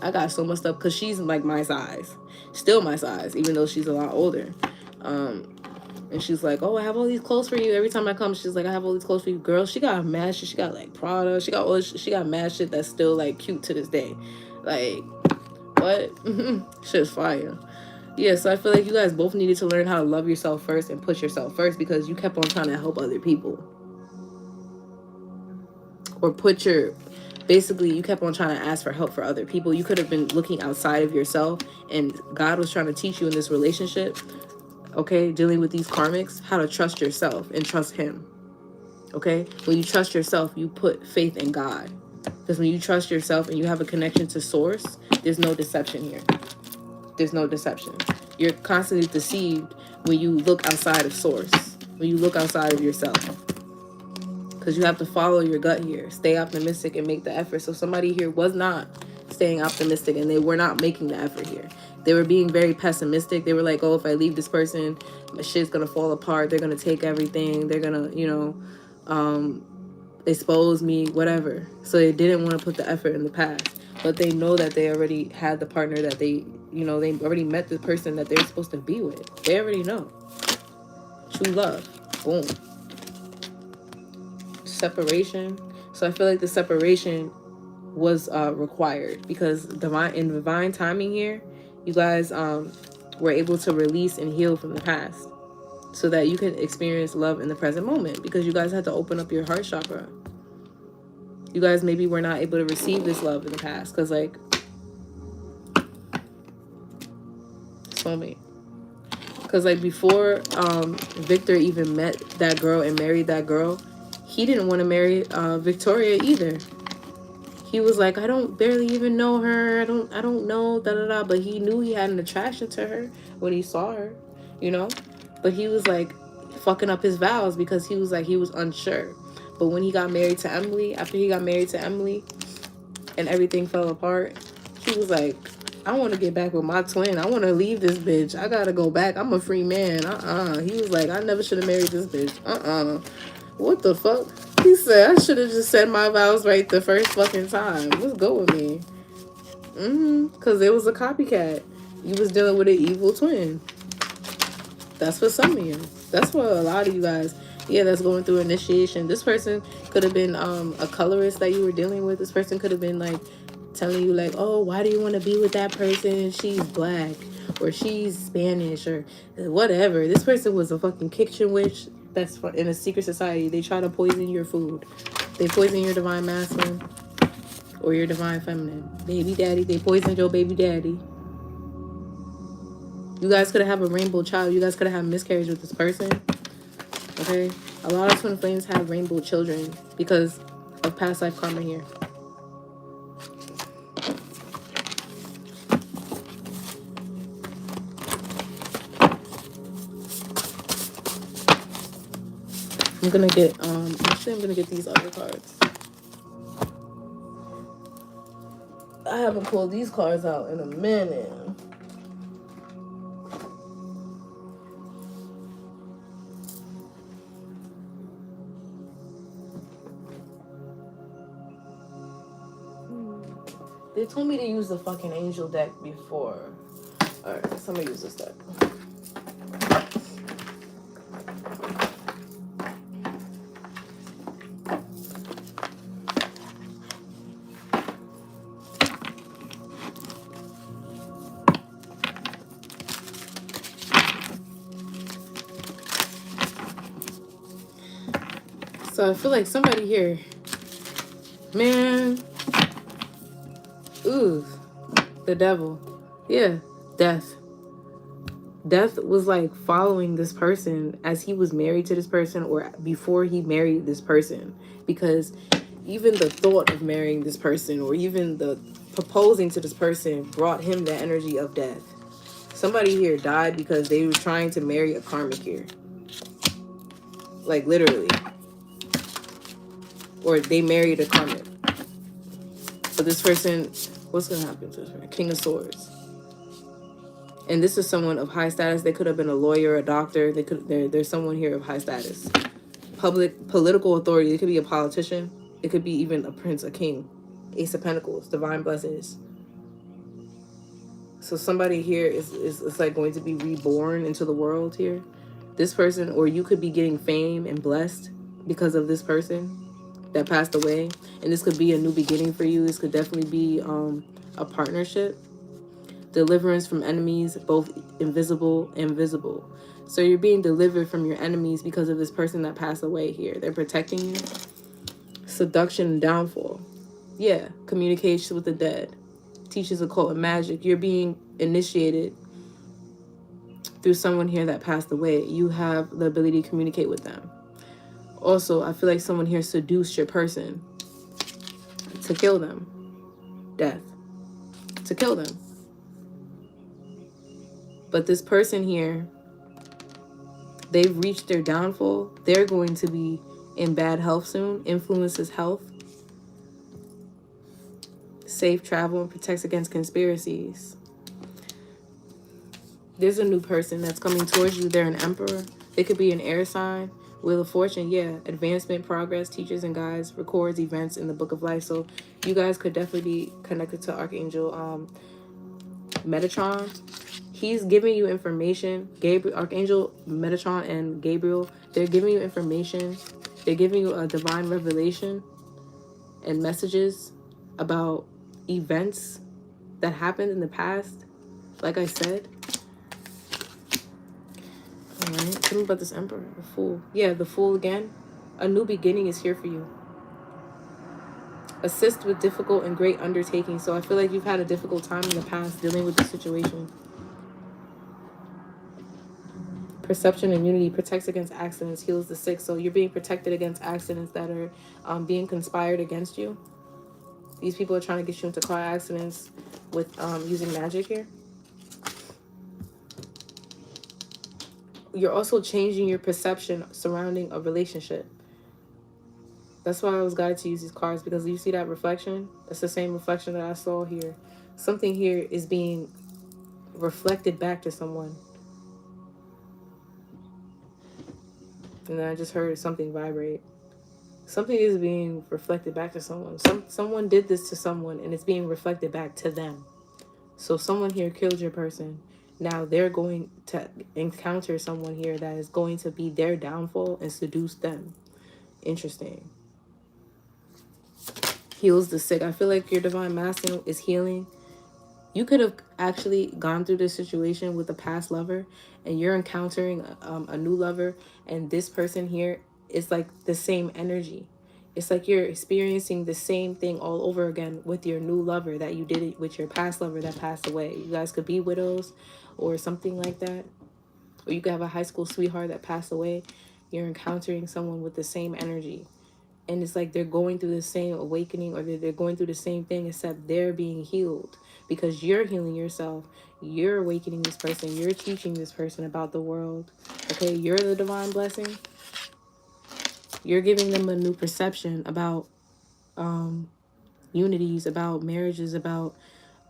I got so much stuff, because she's like my size, still my size, even though she's a lot older. And she's like, oh, I have all these clothes for you. Every time I come, she's like, I have all these clothes for you. Girl, she got mad shit. She got like Prada. She got mad shit that's still like cute to this day. Like, what? Shit's fire. Yeah, so I feel like you guys both needed to learn how to love yourself first and put yourself first, because you kept on trying to help other people. Or basically you kept on trying to ask for help for other people. You could have been looking outside of yourself, and God was trying to teach you in this relationship, okay, dealing with these karmics, how to trust yourself and trust him. Okay? When you trust yourself, you put faith in God. Because when you trust yourself and you have a connection to source, there's no deception here. There's no deception. You're constantly deceived when you look outside of source, when you look outside of yourself. Because you have to follow your gut here. Stay optimistic and make the effort. So somebody here was not staying optimistic, and they were not making the effort here. They were being very pessimistic. They were like, oh, if I leave this person, my shit's going to fall apart. They're going to take everything. They're going to, expose me, whatever. So they didn't want to put the effort in the past. But they know that they already had the partner that they already met the person that they're supposed to be with. They already know. True love. Boom. Separation. So I feel like the separation was required, because in divine timing here, you guys were able to release and heal from the past, so that you can experience love in the present moment, because you guys had to open up your heart chakra. You guys maybe were not able to receive this love in the past, because like soulmate. Because like before Victor even met that girl and married that girl, he didn't want to marry Victoria either. He was like, I don't barely even know her. I don't know, da-da-da. But he knew he had an attraction to her when he saw her, But he was like fucking up his vows, because he was unsure. But when he got married to Emily, after he got married to Emily and everything fell apart, he was like, I want to get back with my twin. I want to leave this bitch. I got to go back. I'm a free man. He was like, I never should have married this bitch. What the fuck? He said, I should have just said my vows right the first fucking time. Let's go with me. Because it was a copycat. You was dealing with an evil twin. That's for some of you. That's for a lot of you guys. Yeah, that's going through initiation. This person could have been a colorist that you were dealing with. This person could have been like telling you like, oh, why do you want to be with that person? She's black or she's Spanish or whatever. This person was a fucking kitchen witch that's in a secret society. They try to poison your food. They poison your divine masculine or your divine feminine. Baby daddy. They poisoned your baby daddy. You guys could have a rainbow child. You guys could have had miscarriage with this person. Okay? A lot of twin flames have rainbow children because of past life karma here. I'm gonna get actually I'm gonna get these other cards. I haven't pulled these cards out in a minute. They told me to use the fucking angel deck before. Alright, so I'm gonna use this deck. So I feel like somebody here, man, ooh, the devil. Yeah, death. Death was like following this person as he was married to this person or before he married this person. Because even the thought of marrying this person or even the proposing to this person brought him the energy of death. Somebody here died because they were trying to marry a karmic here. Like literally. Or they married a karmic. But this person, what's going to happen to this person? King of Swords. And this is someone of high status. They could have been a lawyer, a doctor. There's someone here of high status. Political authority. It could be a politician. It could be even a prince, a king. Ace of Pentacles, divine blessings. So somebody here is like going to be reborn into the world here. This person, or you could be getting fame and blessed because of this person that passed away. And this could be a new beginning for you. This could definitely be a partnership. Deliverance from enemies, both invisible and visible. So you're being delivered from your enemies because of this person that passed away here. They're protecting you. Seduction and downfall. Yeah, communication with the dead. Teaches occult and magic. You're being initiated through someone here that passed away. You have the ability to communicate with them. Also, I feel like someone here seduced your person to kill them. Death. To kill them. But this person here, they've reached their downfall. They're going to be in bad health soon. Influences health. Safe travel and protects against conspiracies. There's a new person that's coming towards you. They're an emperor. They could be an air sign. Wheel of Fortune, yeah. Advancement, progress, teachers and guides, records events in the book of life. So you guys could definitely be connected to Archangel Metatron. He's giving you information. Archangel Metatron and Gabriel, they're giving you information. They're giving you a divine revelation and messages about events that happened in the past. Like I said. Alright, tell me about this Emperor, the Fool. Yeah, the Fool again. A new beginning is here for you. Assist with difficult and great undertakings. So I feel like you've had a difficult time in the past dealing with this situation. Perception and unity protects against accidents, heals the sick. So you're being protected against accidents that are being conspired against you. These people are trying to get you into car accidents with using magic here. You're also changing your perception surrounding a relationship. That's why I was guided to use these cards, because you see that reflection? That's the same reflection that I saw here. Something here is being reflected back to someone. And then I just heard something vibrate. Something is being reflected back to someone. Someone did this to someone and it's being reflected back to them. So someone here killed your person Now they're going to encounter someone here that is going to be their downfall and seduce them. Interesting. Heals the sick. I feel like your divine masculine is healing. You could have actually gone through this situation with a past lover, and you're encountering a new lover, and this person here is like the same energy. It's like you're experiencing the same thing all over again with your new lover that you did it with your past lover that passed away. You guys could be widows or something like that. Or you could have a high school sweetheart that passed away. You're encountering someone with the same energy. And it's like they're going through the same awakening, or they're going through the same thing, except they're being healed because you're healing yourself. You're awakening this person. You're teaching this person about the world. Okay, you're the divine blessing. You're giving them a new perception about unities, about marriages, about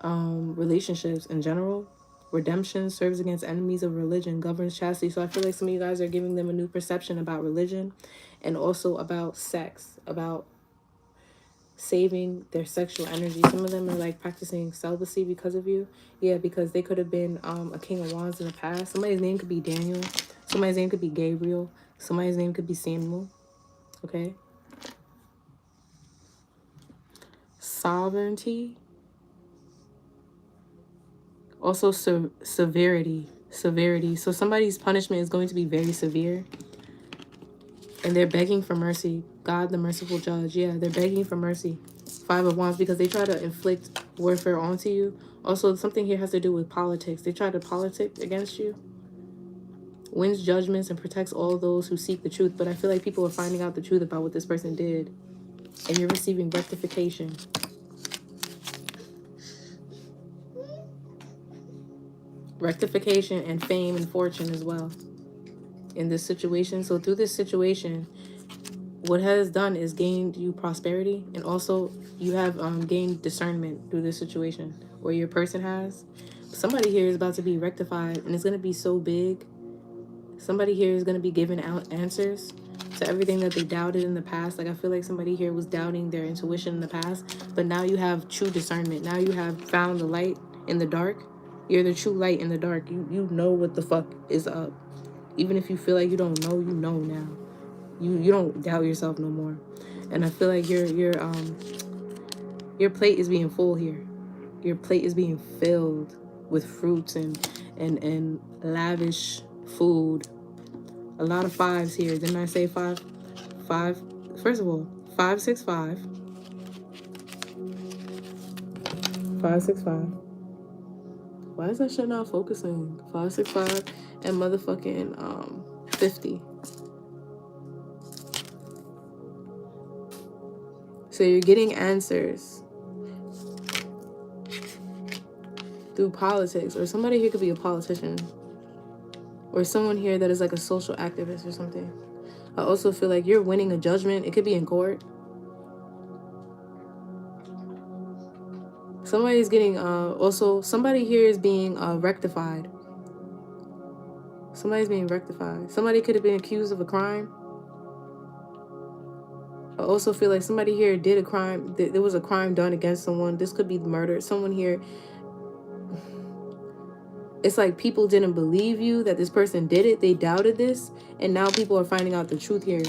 relationships in general. Redemption serves against enemies of religion, governs chastity. So I feel like some of you guys are giving them a new perception about religion and also about sex, about saving their sexual energy. Some of them are like practicing celibacy because of you. Yeah, because they could have been a king of wands in the past. Somebody's name could be Daniel. Somebody's name could be Gabriel. Somebody's name could be Samuel. Okay. Sovereignty. Also severity. So somebody's punishment is going to be very severe. And they're begging for mercy. God, the merciful judge. Yeah, they're begging for mercy. 5 of Wands, because they try to inflict warfare onto you. Also, something here has to do with politics. They try to politic against you. Wins judgments and protects all those who seek the truth. But I feel like people are finding out the truth about what this person did. And you're receiving rectification. Rectification and fame and fortune as well in this situation. So through this situation, what has done is gained you prosperity, and also you have gained discernment through this situation, or your person has. Somebody here is about to be rectified, and it's going to be so big. Somebody here is going to be given out answers to everything that they doubted in the past. Like I feel like somebody here was doubting their intuition in the past, but now you have true discernment. Now you have found the light in the dark. You're the true light in the dark. You know what the fuck is up. Even if you feel like you don't know, you know now. You don't doubt yourself no more. And I feel like your plate is being full here. Your plate is being filled with fruits and lavish food. A lot of 5s here. Didn't I say 5? 5. First of all, 5, 6, 5. 5, 6, 5. Why is that shit not focusing? 5, 6, 5 and motherfucking 50. So you're getting answers through politics, or somebody here could be a politician, or someone here that is like a social activist or something. I also feel like you're winning a judgment. It could be in court. Somebody's getting also somebody here is being rectified. Somebody's being rectified. Somebody could have been accused of a crime. I also feel like somebody here did a crime. There was a crime done against someone. This could be murder. Someone here, it's like people didn't believe you that this person did it. They doubted this. And now people are finding out the truth here,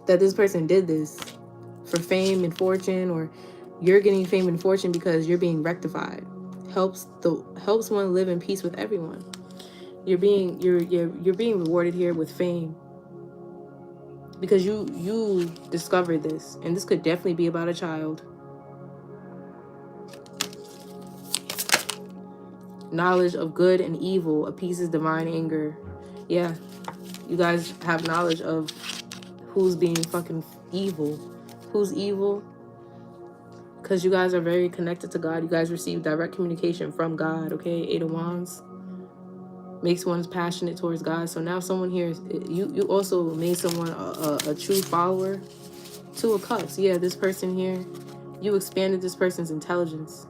that this person did this for fame and fortune, or you're getting fame and fortune because you're being rectified. Helps one live in peace with everyone. You're being rewarded here with fame because you discovered this, and this could definitely be about a child. Knowledge of good and evil appeases divine anger. Yeah, you guys have knowledge of who's being fucking evil. Who's evil? Because you guys are very connected to God. You guys receive direct communication from God, okay? 8 of Wands makes one passionate towards God. So now someone here, you also made someone a true follower. 2 of Cups. Yeah, this person here, you expanded this person's intelligence.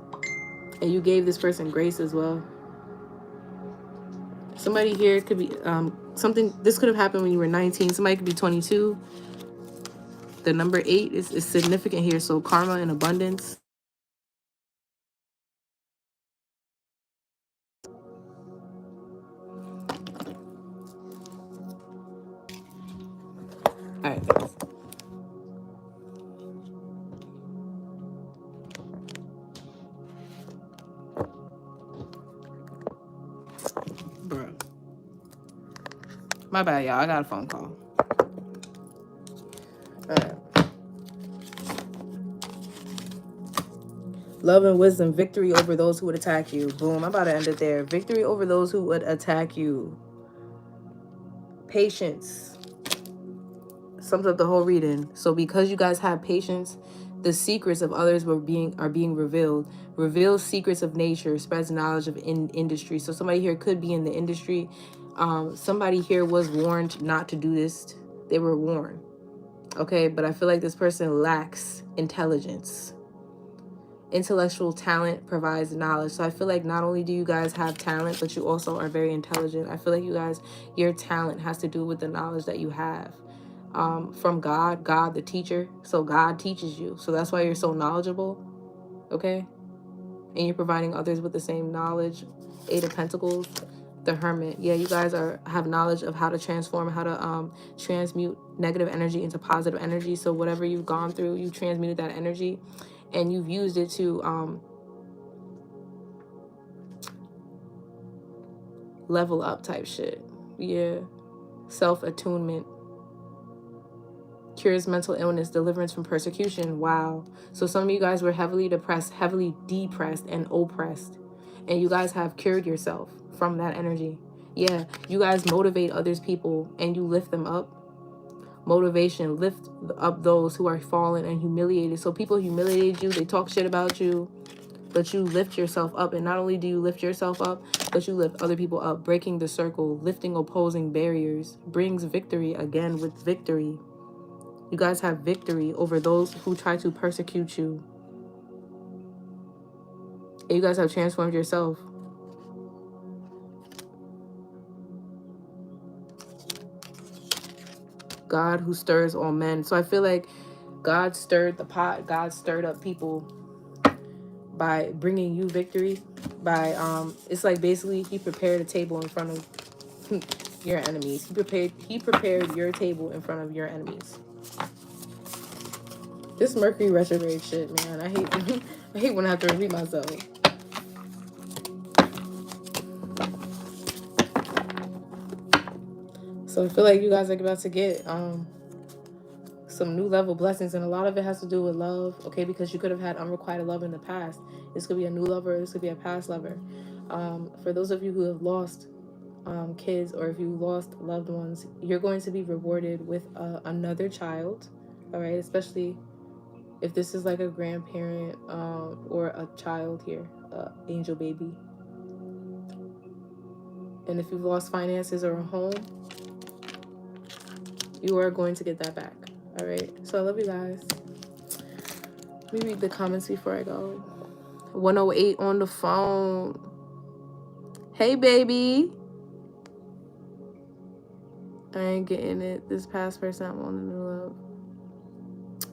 And you gave this person grace as well. Somebody here could be something. This could have happened when you were 19. Somebody could be 22. The number 8 is significant here. So karma and abundance. All right, guys. Bro. My bad, y'all. I got a phone call. All right. Love and wisdom, victory over those who would attack you. Boom, I'm about to end it there. Victory over those who would attack you. Patience sums up the whole reading. So because you guys have patience, the secrets of others are being revealed. Reveals secrets of nature, spreads knowledge of industry. So somebody here could be in the industry. Somebody here was warned not to do this. They were warned. Okay, but I feel like this person lacks intelligence. Intellectual talent provides knowledge. So I feel like not only do you guys have talent, but you also are very intelligent. I feel like you guys, your talent has to do with the knowledge that you have from God the teacher. So God teaches you, so that's why you're so knowledgeable. Okay, and you're providing others with the same knowledge. Eight of Pentacles, the Hermit. Yeah, you guys have knowledge of how to transform, how to transmute negative energy into positive energy. So whatever you've gone through, you transmuted that energy and you've used it to level up type shit. Yeah. Self-attunement. Cures mental illness, deliverance from persecution. Wow. So some of you guys were heavily depressed, heavily depressed and oppressed. And you guys have cured yourself from that energy. Yeah. You guys motivate others people and you lift them up. Motivation, lift up those who are fallen and humiliated. So people humiliate you, they talk shit about you, but you lift yourself up. And not only do you lift yourself up, but you lift other people up. Breaking the circle, lifting opposing barriers brings victory. Again, with victory, you guys have victory over those who try to persecute you. And you guys have transformed yourself. God who stirs all men. So I feel like God stirred the pot. God stirred up people by bringing you victory. By it's like basically he prepared a table in front of your enemies. He prepared your table in front of your enemies. This Mercury retrograde shit, man. I hate when I have to repeat myself. So I feel like you guys are about to get some new level blessings, and a lot of it has to do with love, okay? Because you could have had unrequited love in the past. This could be a new lover. This could be a past lover. For those of you who have lost kids, or if you lost loved ones, you're going to be rewarded with another child, all right? Especially if this is like a grandparent or a child here, angel baby. And if you've lost finances or a home, you are going to get that back. All right. So I love you guys. Let me read the comments before I go. 108 on the phone. Hey, baby. I ain't getting it. This past person I'm on the new love.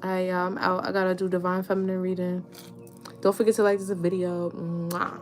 I'm out. I gotta do divine feminine reading. Don't forget to like this video. Mwah.